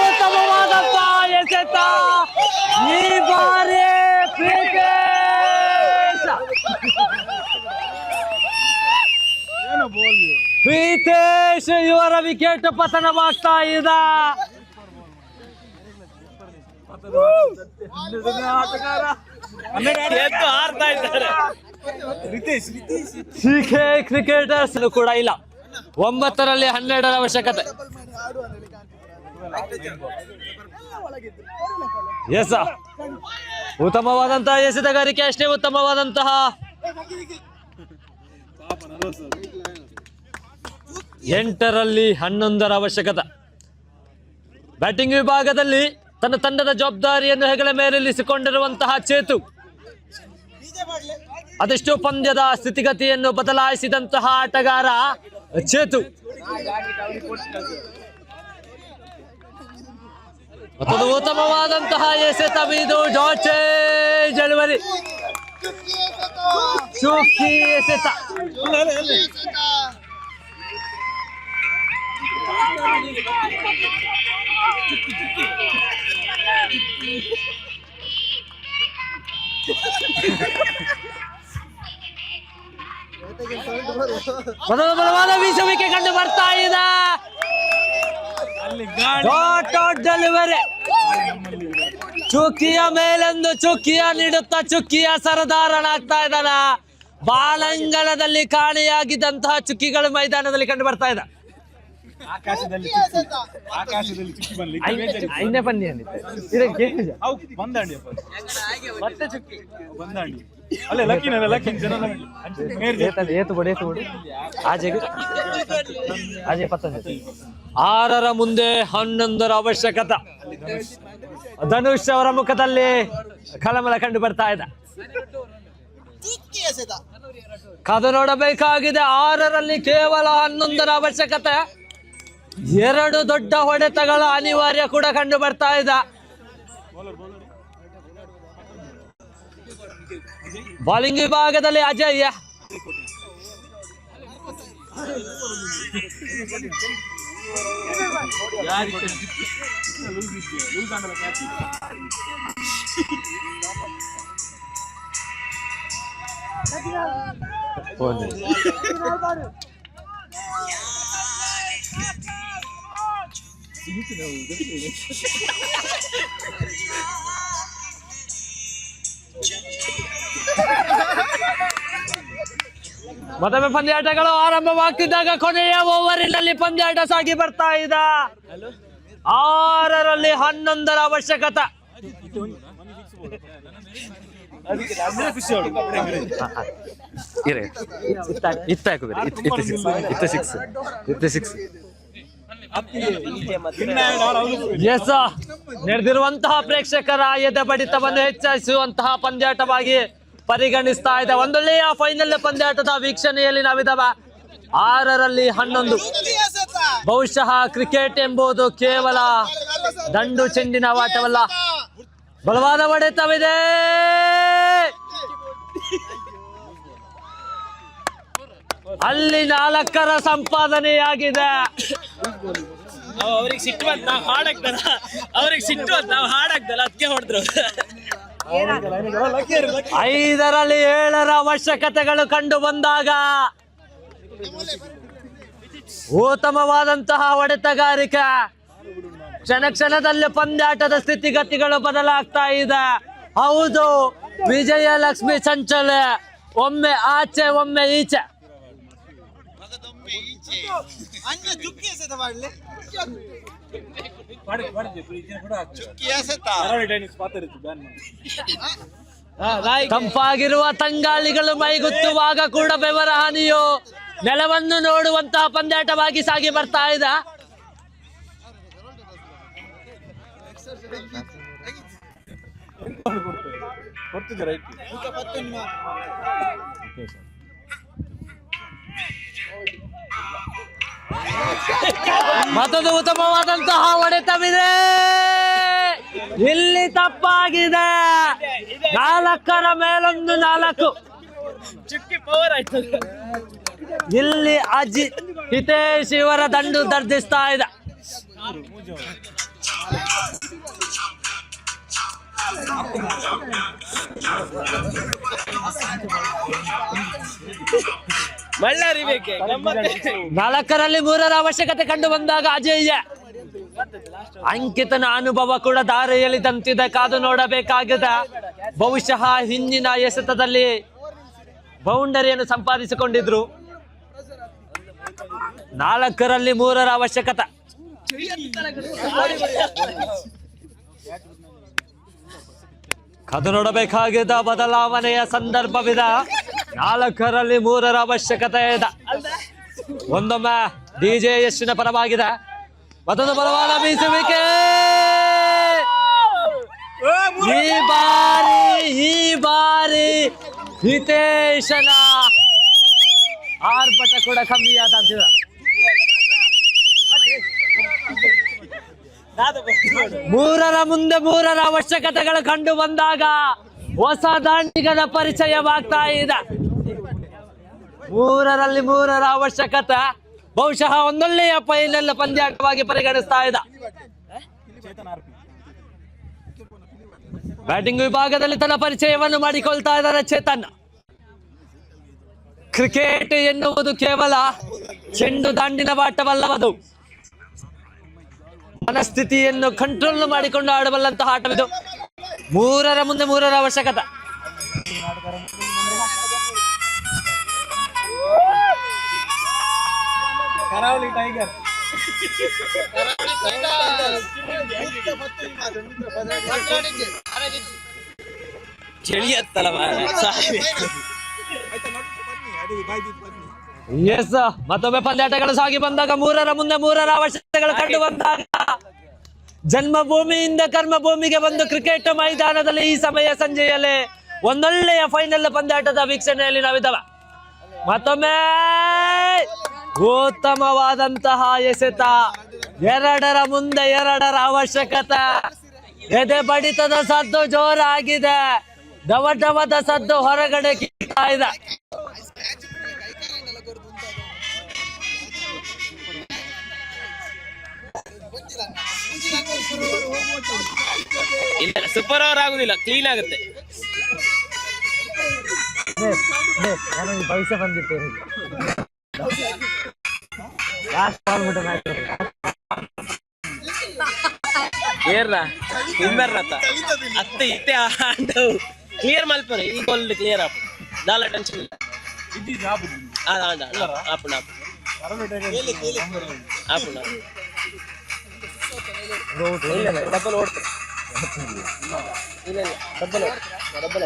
ಉತ್ತಮವಾದಂತ ಎಸೆತ ಈ ಬಾರಿ ಪ್ರೀತೇಶ್ ಇವರ ವಿಕೆಟ್ ಪತನವಾಗ್ತಾ ಇದೆ. ಸಿಕೆ ಕ್ರಿಕೆಟರ್ಸ್ ಕೂಡ ಇಲ್ಲ. 9ರಲ್ಲಿ 12ರ ಅವಶ್ಯಕತೆ. ಎಸ್, ಉತ್ತಮವಾದಂತಹ ಎಸೆತಗಾರಿಕೆ, ಅಷ್ಟೇ ಉತ್ತಮವಾದಂತಹ 8ರಲ್ಲಿ 11ರ ಅವಶ್ಯಕತೆ. ಬ್ಯಾಟಿಂಗ್ ವಿಭಾಗದಲ್ಲಿ ತನ್ನ ತಂಡದ ಜವಾಬ್ದಾರಿಯನ್ನು ಹೆಗಲ ಮೇಲಿರಿಸಿಕೊಂಡಿರುವಂತಹ ಚೇತು ಅದೆಷ್ಟೋ ಪಂದ್ಯದ ಸ್ಥಿತಿಗತಿಯನ್ನು ಬದಲಾಯಿಸಿದಂತಹ ಆಟಗಾರ ಚೇತು. ಮತ್ತೊಂದು ಉತ್ತಮವಾದಂತಹ ಎಸೆತ ಇದು ಡಾಚೆ ಡೆಲಿವರಿ, ಚುಕ್ಕಿ ಎಸೆತ. ಬಲವಾದ ಬೀಸುವಿಕೆ ಕಂಡು ಬರ್ತಾ ಇದೆ. ಡೆಲಿವರಿ, ಚುಕ್ಕಿಯ ಮೇಲೊಂದು ಚುಕ್ಕಿಯ ನೀಡುತ್ತಾ ಚುಕ್ಕಿಯ ಸರದಾರನಾಗ್ತಾ ಇದ್ದಾನ. ಬಾಲಂಗಣದಲ್ಲಿ ಕಾಣೆಯಾಗಿದ್ದಂತಹ ಚುಕ್ಕಿಗಳು ಮೈದಾನದಲ್ಲಿ ಕಂಡು ಬರ್ತಾ ಇದೆ. ಆಕಾಶದಲ್ಲಿ ಚುಕ್ಕಿ ಬನ್ನಿ ಐದನೇ ಪಂದ್ಯ ಮತ್ತೆ ಚುಕ್ಕಿ ಬಂದಾಂಡಿ ಅಲ್ಲೇ ಲಕ್ಕಿ ಜನ ಏತು ಬಡಿ ಆಜೆಗೆ 6ರ ಮುಂದೆ 11ರ ಅವಶ್ಯಕತೆ. ಧನುಷ್ ಅವರ ಮುಖದಲ್ಲಿ ಕಳಮಳ ಕಂಡು ಬರ್ತಾ ಇದೆ. ಕಾದು ನೋಡಬೇಕಾಗಿದೆ. 6ರಲ್ಲಿ ಕೇವಲ 11ರ ಅವಶ್ಯಕತೆ. 2 ದೊಡ್ಡ ಹೊಡೆತಗಳ ಅನಿವಾರ್ಯ ಕೂಡ ಕಂಡು ಬರ್ತಾ ಇದೆ. ಬೌಲಿಂಗ್ ವಿಭಾಗದಲ್ಲಿ ಅಜಯ್ ಮತ್ತೊಮ್ಮೆ ಪಂದ್ಯಾಟಗಳು ಆರಂಭವಾಗ್ತಿದ್ದಾಗ ಕೊನೆಯ ಓವರಿನಲ್ಲಿ ಪಂದ್ಯಾಟ ಸಾಗಿ ಬರ್ತಾ ಇದೆ. 6ರಲ್ಲಿ 11ರ ಅವಶ್ಯಕತೆ. ಎಸ್, ನಡೆದಿರುವಂತಹ ಪ್ರೇಕ್ಷಕರ ಎದೆ ಬಡಿತವನ್ನು ಹೆಚ್ಚಿಸುವಂತಹ ಪಂದ್ಯಾಟವಾಗಿ ಪರಿಗಣಿಸ್ತಾ ಇದೆ. ಒಂದೊಳ್ಳೆಯ ಫೈನಲ್ ಪಂದ್ಯಾಟದ ವೀಕ್ಷಣೆಯಲ್ಲಿ ನಾವಿದ್ದಾವೆ. 6ರಲ್ಲಿ 11. ಬಹುಶಃ ಕ್ರಿಕೆಟ್ ಎಂಬುದು ಕೇವಲ ದಂಡು ಚೆಂಡಿನ ಆಟವಲ್ಲ, ಬಲವಾದ ಹೊಡೆತವಿದೆ. ಅಲ್ಲಿ 4ರ ಸಂಪಾದನೆಯಾಗಿದೆ. ಅವ್ರಿಗೆ ಸಿಟ್ಟು ಬಂತ ನಾವು ಹಾಡಾಕ್ತಾರ, ಅವ್ರಿಗೆ ಸಿಟ್ಟು ಬಂತ ನಾವು ಹಾಡಾಕ್ತಲ್ಲ, ಅದಕ್ಕೆ ಹೊಡೆದ್ರು. 5ರಲ್ಲಿ 7ರ ಅವಶ್ಯಕತೆಗಳು ಕಂಡು ಬಂದಾಗ ಉತ್ತಮವಾದಂತಹ ಹೊಡೆತಗಾರಿಕೆ. ಕ್ಷಣದಲ್ಲಿ ಪಂದ್ಯಾಟದ ಸ್ಥಿತಿಗತಿಗಳು ಬದಲಾಗ್ತಾ ಇದೆ. ಹೌದು, ವಿಜಯಲಕ್ಷ್ಮಿ ಚಂಚಲ ಒಮ್ಮೆ ಆಚೆ ಒಮ್ಮೆ ಈಚೆ. ತಂಪಾಗಿರುವ ತಂಗಾಳಿಗಳು ಮೈಗುತ್ತುವಾಗ ಕೂಡ ಬೆವರ ಹಾನಿಯು ನೆಲವನ್ನು ನೋಡುವಂತಹ ಪಂದ್ಯಾಟವಾಗಿ ಸಾಗಿ ಬರ್ತಾ ಇದೆ. ಕೊಡ್ತಿದ್ದೆ ರೈಟ್. ಮತ್ತೊಂದು ಉತ್ತಮವಾದಂತಹ ಹೊಡೆತವಿದೆ. ಇಲ್ಲಿ ತಪ್ಪಾಗಿದೆ. 4ರ ಮೇಲೊಂದು 4. ಇಲ್ಲಿ ಅಜಿತ್ ಹಿತೇಶ್ ಇವರ ದಂಡು ದರ್ಜಿಸ್ತಾ ಇದೆ. ನಾಲ್ಕರಲ್ಲಿ 3ರ ಅವಶ್ಯಕತೆ ಕಂಡು ಬಂದಾಗ ಅಜಯ್ ಅಂಕಿತನ ಅನುಭವ ಕೂಡ ದಾರಿ ಎಳೆದಂತಿದೆ. ಕಾದು ನೋಡಬೇಕಾಗಿದೆ. ಬಹುಶಃ ಹಿಂದಿನ ಎಸೆತದಲ್ಲಿ ಬೌಂಡರಿಯನ್ನು ಸಂಪಾದಿಸಿಕೊಂಡಿದ್ರು. 4ರಲ್ಲಿ 3ರ ಅವಶ್ಯಕತೆ. ಕಾದು ನೋಡಬೇಕಾಗಿದ್ದ ಬದಲಾವಣೆಯ ಸಂದರ್ಭವಿದೆ. 4ರಲ್ಲಿ 3ರ ಅವಶ್ಯಕತೆ ಇದೆ. ಒಂದೊಮ್ಮೆ ಡಿಜೆ ಯಶ್ವಿನ ಪರವಾಗಿದೆ. ಮತ್ತೊಂದು ಬಲವಾದ ಬೀಸುವಿಕೆ. ಈ ಬಾರಿ ಹಿತೇಶನ ಆರ್ಭಟ ಕೂಡ ಕಮ್ಮಿಯಾದ ಅಂತಿದೆ. 3ರ ಮುಂದೆ 3ರ ಅವಶ್ಯಕತೆಗಳು ಕಂಡು ಬಂದಾಗ ಹೊಸ ದಾಂಡಿಗದ ಪರಿಚಯವಾಗ್ತಾ ಇದೆ. 3ರಲ್ಲಿ 3ರ ಅವಶ್ಯಕತೆ ಬಹುಶಃ ಒಂದೊಳ್ಳೆಯ ಫೈನಲ್ ಪಂದ್ಯಾಟವಾಗಿ ಪರಿಗಣಿಸ್ತಾ ಇದೆ. ಬ್ಯಾಟಿಂಗ್ ವಿಭಾಗದಲ್ಲಿ ತನ್ನ ಪರಿಚಯವನ್ನು ಮಾಡಿಕೊಳ್ತಾ ಇದ್ದಾರೆ ಚೇತನ್. ಕ್ರಿಕೆಟ್ ಎನ್ನುವುದು ಕೇವಲ ಚೆಂಡು ದಾಂಡಿನ ಆಟವಲ್ಲವದು. ಮನಸ್ಥಿತಿಯನ್ನು ಕಂಟ್ರೋಲ್ ಮಾಡಿಕೊಂಡು ಆಡಬಲ್ಲಂತಹ ಆಟವಿದು. 3ರ ಮುಂದೆ 3ರ ಅವಶ್ಯಕತೆ. ಕರಾವಳಿ ಟೈಗರ್ ಎಸ್, ಮತ್ತೊಮ್ಮೆ ಪಂದ್ಯಾಟಗಳು ಸಾಗಿ ಬಂದಾಗ 3ರ ಮುಂದೆ 3ರ ಅವಶ್ಯಕತೆಗಳು ಕಂಡು ಬಂದಾಗ ಜನ್ಮಭೂಮಿಯಿಂದ ಕರ್ಮಭೂಮಿಗೆ ಬಂದು ಕ್ರಿಕೆಟ್ ಮೈದಾನದಲ್ಲಿ ಈ ಸಮಯ ಸಂಜೆಯಲ್ಲಿ ಒಂದೊಳ್ಳೆಯ ಫೈನಲ್ ಪಂದ್ಯಾಟದ ವೀಕ್ಷಣೆಯಲ್ಲಿ ನಾವಿದ್ದಾವೆ. ಮತ್ತೊಮ್ಮೆ ಉತ್ತಮವಾದಂತಹ ಎಸೆತ. 2ರ ಮುಂದೆ 2ರ ಅವಶ್ಯಕತೆ. ಎದೆ ಬಡಿತದ ಸದ್ದು ಜೋರಾಗಿದೆ. ಡವಡವದ ಸದ್ದು ಹೊರಗಡೆ ಕಿತ್ತಾ ಇದೆ. ಸೂಪರ್ ಓವರ್ ಆಗುದಿಲ್ಲ, ಕ್ಲೀನ್ ಆಗುತ್ತೆ. ಭವಿಷ್ಯ ಬಂದಿತ್ತು. ಏರ್ರ ಹಿಂಬರ್ರತ್ತ ಅತ್ತೆ ಇತ್ತೆ ಆಂಡು ಕ್ಲಿಯರ್ ಮಲ್ಪರೆ ಈ ಗೋಲ್ ಕ್ಲಿಯರ್ ಆಪು ದಾಲ ಟೆನ್ಷನ್ ಇಲ್ಲ. ಆಪುಣ ಆಪುಣ ಡಬ್ಬಲ್ ಓಡ್ತಾರೆ. ಇಲ್ಲ ಡಬ್ಬಲ್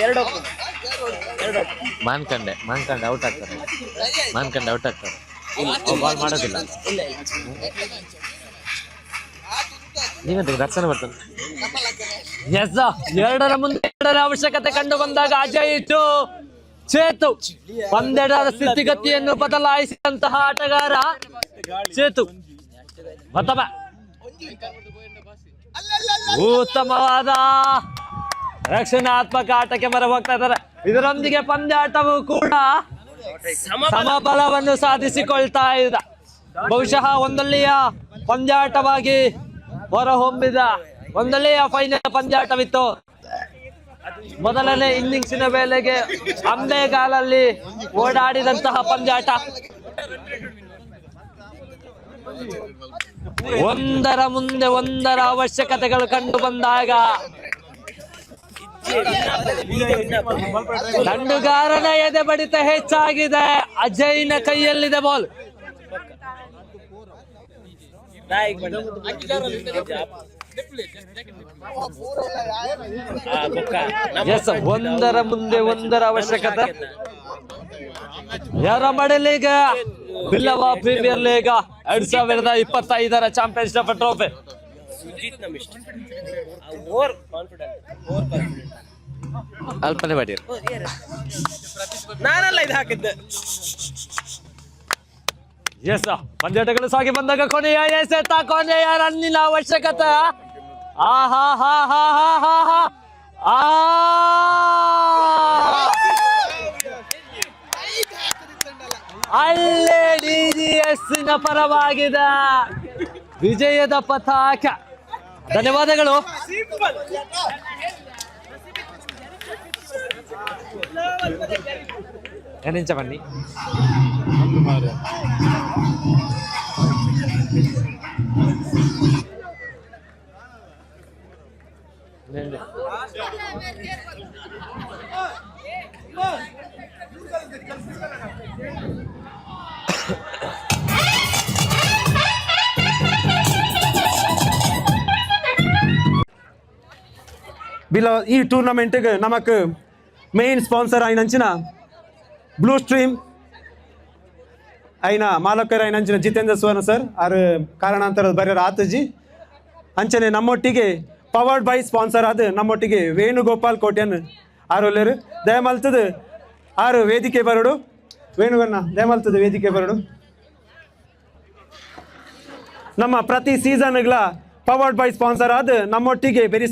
ಎರಡು ಹೋಗ್ತದೆ. ಮಾನ್ಕಂಡೆ ಔಟ್ ಆಗ್ತಾರೆ. ಬಾಲ್ ಮಾಡೋದಿಲ್ಲ. ನೀವಂತ ದರ್ಶನ ಬರ್ತಾನೆ. ಎಸ್, 2ರ ಮುಂದೆ 2ರ ಅವಶ್ಯಕತೆ ಕಂಡು ಬಂದಾಗ ಅಜಯ್ ಟು ಚೇತು. ಪಂದ್ಯದ ಸ್ಥಿತಿಗತಿಯನ್ನು ಬದಲಾಯಿಸಿದಂತಹ ಆಟಗಾರ ಚೇತು. ಮತ್ತೊಮ್ಮೆ ಉತ್ತಮವಾದ ರಕ್ಷಣಾತ್ಮಕ ಆಟಕ್ಕೆ ಮರ ಹೋಗ್ತಾ ಇದ್ದಾರೆ. ಇದರೊಂದಿಗೆ ಪಂದ್ಯಾಟವು ಕೂಡ ಸಮಬಲವನ್ನು ಸಾಧಿಸಿಕೊಳ್ತಾ ಇದೆ. ಬಹುಶಃ ಒಂದೊಳ್ಳೆಯ ಪಂದ್ಯಾಟವಾಗಿ ಹೊರಹೊಮ್ಮಿದ ಒಂದೊಳ್ಳೆಯ ಫೈನಲ್ ಪಂದ್ಯಾಟವಿತ್ತು. ಮೊದಲನೇ ಇನ್ನಿಂಗ್ಸಿನ ವೇಳೆಗೆ ಅಂಬೆಗಾಲಲ್ಲಿ ಓಡಾಡಿದಂತಹ ಪಂದ್ಯಾಟ. 1ರ ಮುಂದೆ 1ರ ಅವಶ್ಯಕತೆಗಳು ಕಂಡು ಬಂದಾಗ ದಂಡುಗಾರನ ಎದೆ ಬಡಿತ ಹೆಚ್ಚಾಗಿದೆ. ಅಜಯ್ನ ಕೈಯಲ್ಲಿದೆ ಬಾಲ್. ಎಸ್, 1ರ ಮುಂದೆ 1ರ ಅವಶ್ಯಕತೆ. ಯಾರ ಮಡಲಿಗ Billava premier league 2025 championship trophy. ಅಲ್ಪನೆ ಮಾಡಿ ನಾನಲ್ಲ ಇದು ಹಾಕಿದ್ದೆ. ಎಸ್, ಪಂದ್ಯಾಟಗಳು ಸಾಗಿ ಬಂದಾಗ ಕೊನೆಯ ಎಸೆತ, ಕೊನೆಯ ರನ್ನಿನ ಅವಶ್ಯಕತೆ. ಆಹಾ ಹಾ ಹಾ ಹಾ ಹಾ ಹಾ ಆ ಅಲ್ಲೇ DGS ನ ಪರವಾಗಿದೆ ವಿಜಯದ ಪತಾಕ. ಧನ್ಯವಾದಗಳು. ಏನಿಂಚ ಬನ್ನಿ ಬಿಲ ಈ ಟೂರ್ನಮೆಂಟ್ಗೆ ನಮಕ್ ಮೇನ್ ಸ್ಪಾನ್ಸರ್ అయినంచిన ಬ್ಲೂ ಸ್ಟ್ರೀಮ್ అయిన ಮಾಲಕರು అయినంచిన ಜಿತೇಂದ್ರ ಸುವರ್ಣ ಸರ್ ಆರು ಕಾರಣಾಂತರದ ಬರೆಯರ ಆತಜಿ ಅಂಚನೆ ನಮ್ಮೊಟ್ಟಿಗೆ ಪವರ್ಡ್ ಬೈ ಸ್ಪಾನ್ಸರ್ ಆದ ನಮ್ಮೊಟ್ಟಿಗೆ ವೇಣುಗೋಪಾಲ್ ಕೋಟ್ಯನ್ ಆರೋಲ್ಯರು ದಯಮಲ್ತದ ಆರು ವೇದಿಕೆ ಬರಡು ವೇಣುಗಣ್ಣ ದಯಮಲ್ತದ ವೇದಿಕೆ ಬರಡು. ನಮ್ಮ ಪ್ರತಿ ಸೀಸನ್ಗಳ ಪವರ್ಡ್ ಬೈ ಸ್ಪಾನ್ಸರ್ ಆದ ನಮ್ಮೊಟ್ಟಿಗೆ ಬೆರಿ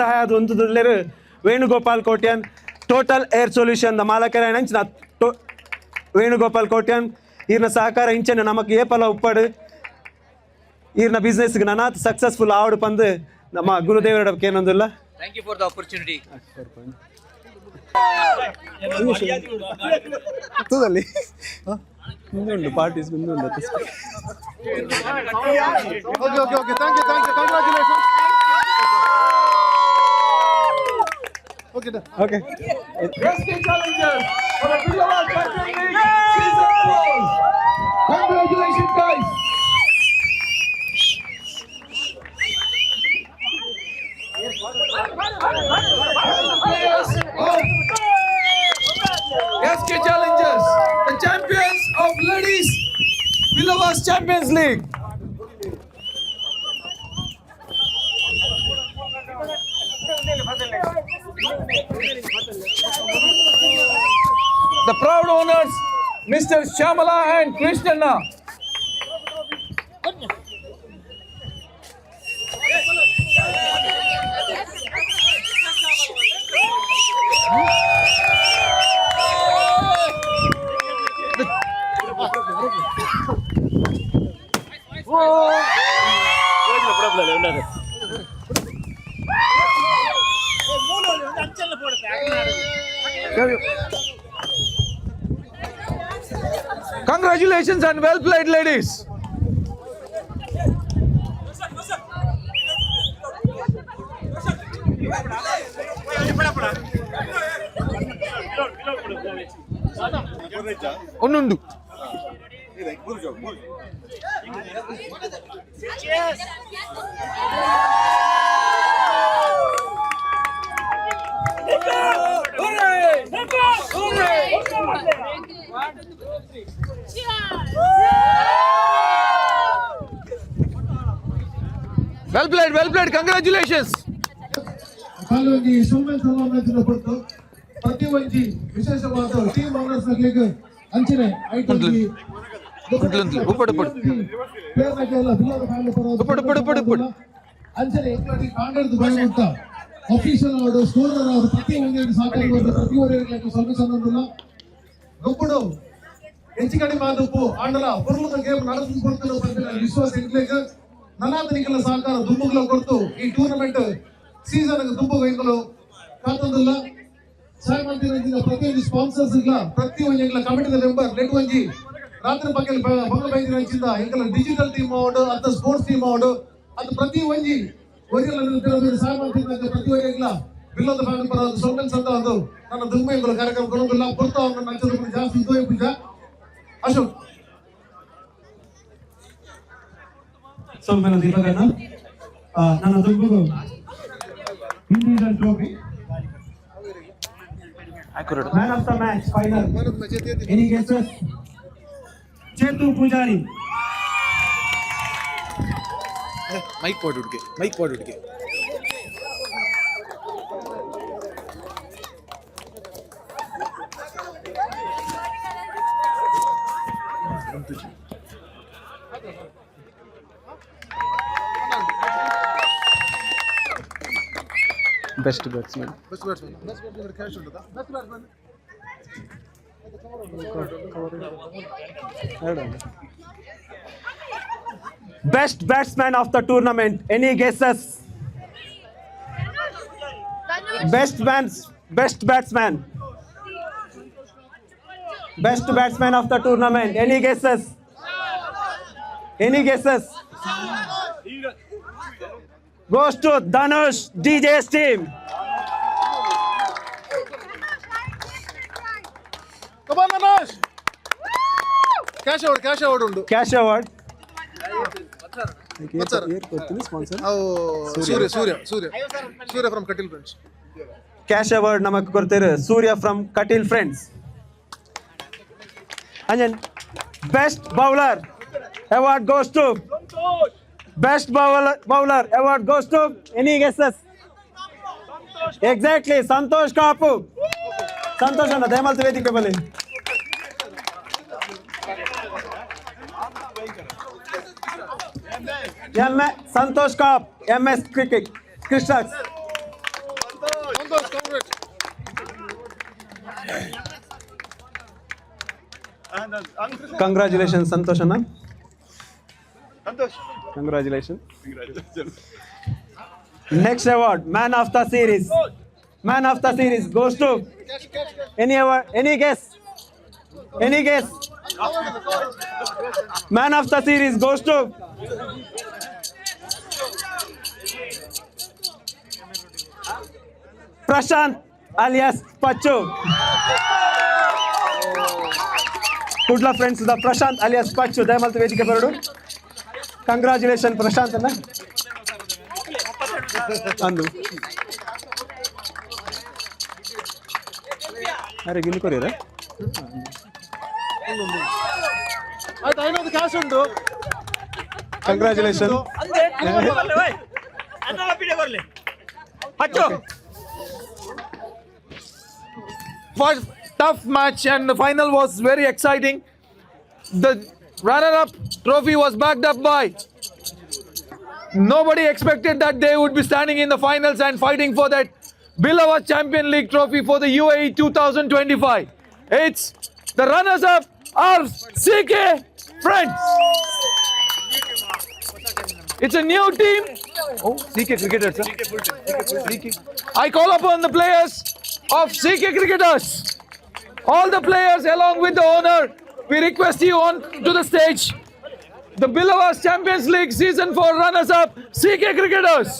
ಸಹಾಯ ಆದ ಒಂದು Venugopal Kotian total air solution ಮಾಲಕರ ನಂಚಿನ ವೇಣುಗೋಪಾಲ್ ಕೋಟ್ಯನ್ ಈರ್ನ ಸಹಕಾರ ಇಂಚನೆ ನಮಗೆ ಏಪಲ ಉಪ್ಪಡು ಈರ್ನ ಬಿಸ್ನೆಸ್ಗೆ ನನಾತ್ ಸಕ್ಸಸ್ಫುಲ್ ಆವಡು ಪಂದು ನಮ್ಮ ಗುರುದೇವರ ಏನೊಂದಿಲ್ಲ. Thank you for the opportunity. ಮುಂದುಂಡು ಪಾರ್ಟೀಸ್ ಮುಂದುಂಡು. Okay thank you congratulation. Okay Congratulations, guys. SK Challengers, the champions of ladies Villavas Champions League. The proud owners, Mr. Shamala and Krishnana. Congratulations and well played, ladies. Unnundu. Well played, congratulations. Colony Somesh ಸಮಾವೇಶನ ಪಟ್ಟು ಪ್ರತಿ ಒಂಜಿ ವಿಶೇಷವಾದ team owners ನಗಳಿಗೆ ಅಂಚನೆ ಐಟಂಗಿ ಅಂಚನೆ ಎಕ್ಕಡಿ ಕಾಂಗ್ರೆಸ್ ಬರುವಂತ official ಅವರು scorer ಅವರು ಪ್ರತಿ ಒಂದೆರಡು ಸಾಕಾಗಿ ಪ್ರತಿ ಒರೆಗೆ ಸೊಲ್ಯೂಷನ್ ಅಂದಿಲ್ಲ ಒಬ್ಬಡು ಹೆಚ್ಚು ಕಡಿಮೆ ಮಾದಪ್ಪು ಆಂಡಲ ಪುರ್ಲದ ಗೇಮ್ ನಡೆಸಿಕೊಡ್ತಿರೋ ವಿಶ್ವಾಸ ಇಡ್ಲಿಕ್ಕೆ ನನಾತನಿಗಳ ಸಹಕಾರ ದುಂಬುಗಳ ಕೊಡ್ತು ಈ ಟೂರ್ನಮೆಂಟ್ ಸೀಸನ್ ದುಂಬುಗ ಇಂಗಲು ಕಾತಂದಿಲ್ಲ ಸಾಯಮಂತಿ ರಂಜಿನ ಪ್ರತಿಯೊಂದು ಸ್ಪಾನ್ಸರ್ಸ್ ಇಲ್ಲ ಪ್ರತಿಯೊಂದು ಕಮಿಟಿದ ಮೆಂಬರ್ ನೆಟ್ ಒಂಜಿ ರಾತ್ರಿ ಬಗ್ಗೆ ಬಂಗ ಬೈದಿ ರಂಚಿಂದ ಇಂಕಲ ಡಿಜಿಟಲ್ ಟೀಮ್ ಆವಡು ಅತ್ತ ಸ್ಪೋರ್ಟ್ಸ್ ಟೀಮ್ ಆವಡು ಅದು ಪ್ರತಿ ಒಂಜಿ ಒರಿಯಲ್ಲ ಸಾಯಮಂತಿ ಪ್ರತಿ ಒರಿಯಲ್ಲ ಬಿಲ್ಲದ ಫ್ಯಾಮಿಲಿ ಪರ ಸೋಮೆನ್ಸ್ ಅಂತ ಒಂದು ನನ್ನ ದುಂಬ ಇಂಗಲು ಕಾರ್ಯಕ್ರಮ ಕೊಡೋದಿಲ್ಲ ಕೊಡ್ತಾ ಅವ್ರನ್ನ ನಂಚದ ಜಾಸ್ತಿ ಇದ್ದೋ ಪೂಜಾ ಅಶೋಕ್ ಸೋಮೇನ ದೀಪಕಣ್ಣ ನನ್ನ ದುಂಬುಗು individual trophy man of the match final any guesses Chetu Poojari. Mike ಪಾಡ್ ಹುಡುಗಿ. Best batsman. Best batsman of the tournament. Any guesses? Best batsman. Best batsman of the tournament. Any guesses? Goes to Dhanush, DJ's team. Come on, Dhanush. Cash award undu. Cash award. Surya from Katil Friends. Cash award namak kortere Surya from Katil Friends. And then best bowler award goes to best bowler award goes to any guesses? Exactly, Santosh Kapu. Santosh anna dayamaltu vedike bale. Santosh Kap, MS Cricket, Krishnax. Santosh, congrats. Congratulations, Santosh Anna. Santosh. Congratulations. Next award, Man of the Series. Man of the Series goes to any award, any guess? Man of the Series goes to Prashant alias Pachu. Good luck friends, the Prashant alias Pachu. Dayamaltu vedike barodu. Congratulations Prashant anna. Andu. Are gilli korira? ಆಯ್ತು ಐನೂರು cash ಉಂಟು. Congratulations. Was tough match and the final was very exciting. The runner-up trophy was backed up by. Nobody expected that they would be standing in the finals and fighting for that Bilawat Champion League trophy for the UAE 2025. It's the runners-up are CK Friends. It's a new team. Oh, CK Cricketers. I call upon the players of CK Cricketers. All the players along with the owner, we request you on to the stage. The Bilawat Champions League Season 4 runners-up, CK Cricketers.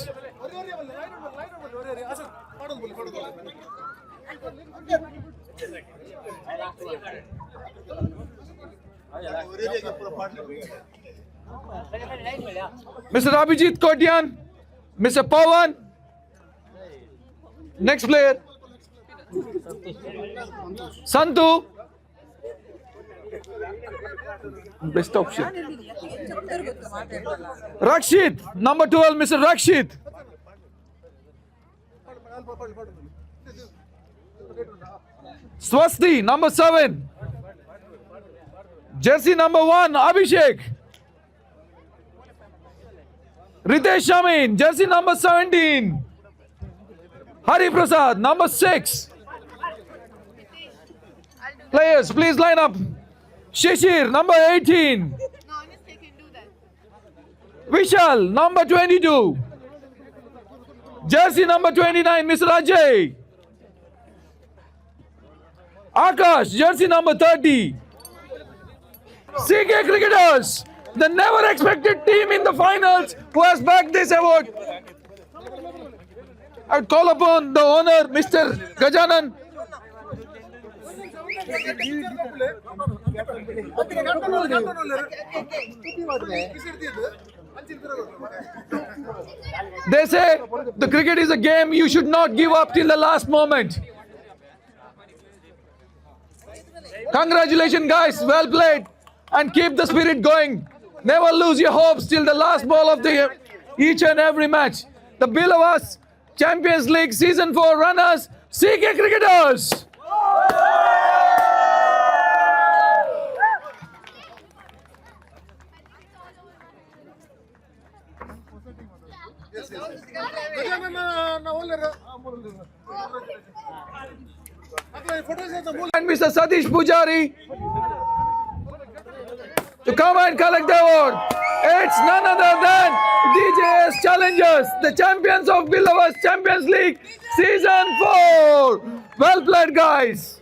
Mr. Abhijit Kotian, Mr. Pawan. Next player. Santu. Best option. Rakshit, number 12, Mr. Rakshit. Swasti, number 7. Jersey number 1, Abhishek. Ritesh Shamin, jersey number 17. Hari Prasad, number 6. Players, please line up. Shishir, number 18. Vishal, number 22. Jersey number 29, Mr. Ajay. Akash, jersey number 30. CK Cricketers, the never expected team in the finals who has backed this award. I would call upon the owner, Mr. Gajanan. They say the cricket is a game you should not give up till the last moment. Congratulations guys, well played. and keep the spirit going. Never lose your hopes till the last ball of the each and every match. The below us Champions League Season 4 runners, CK Cricketers. And Mr. Satish Pujari to come and collect the award. It's none other than DJS Challengers, the champions of Below Us Champions League Season 4. Well played, guys.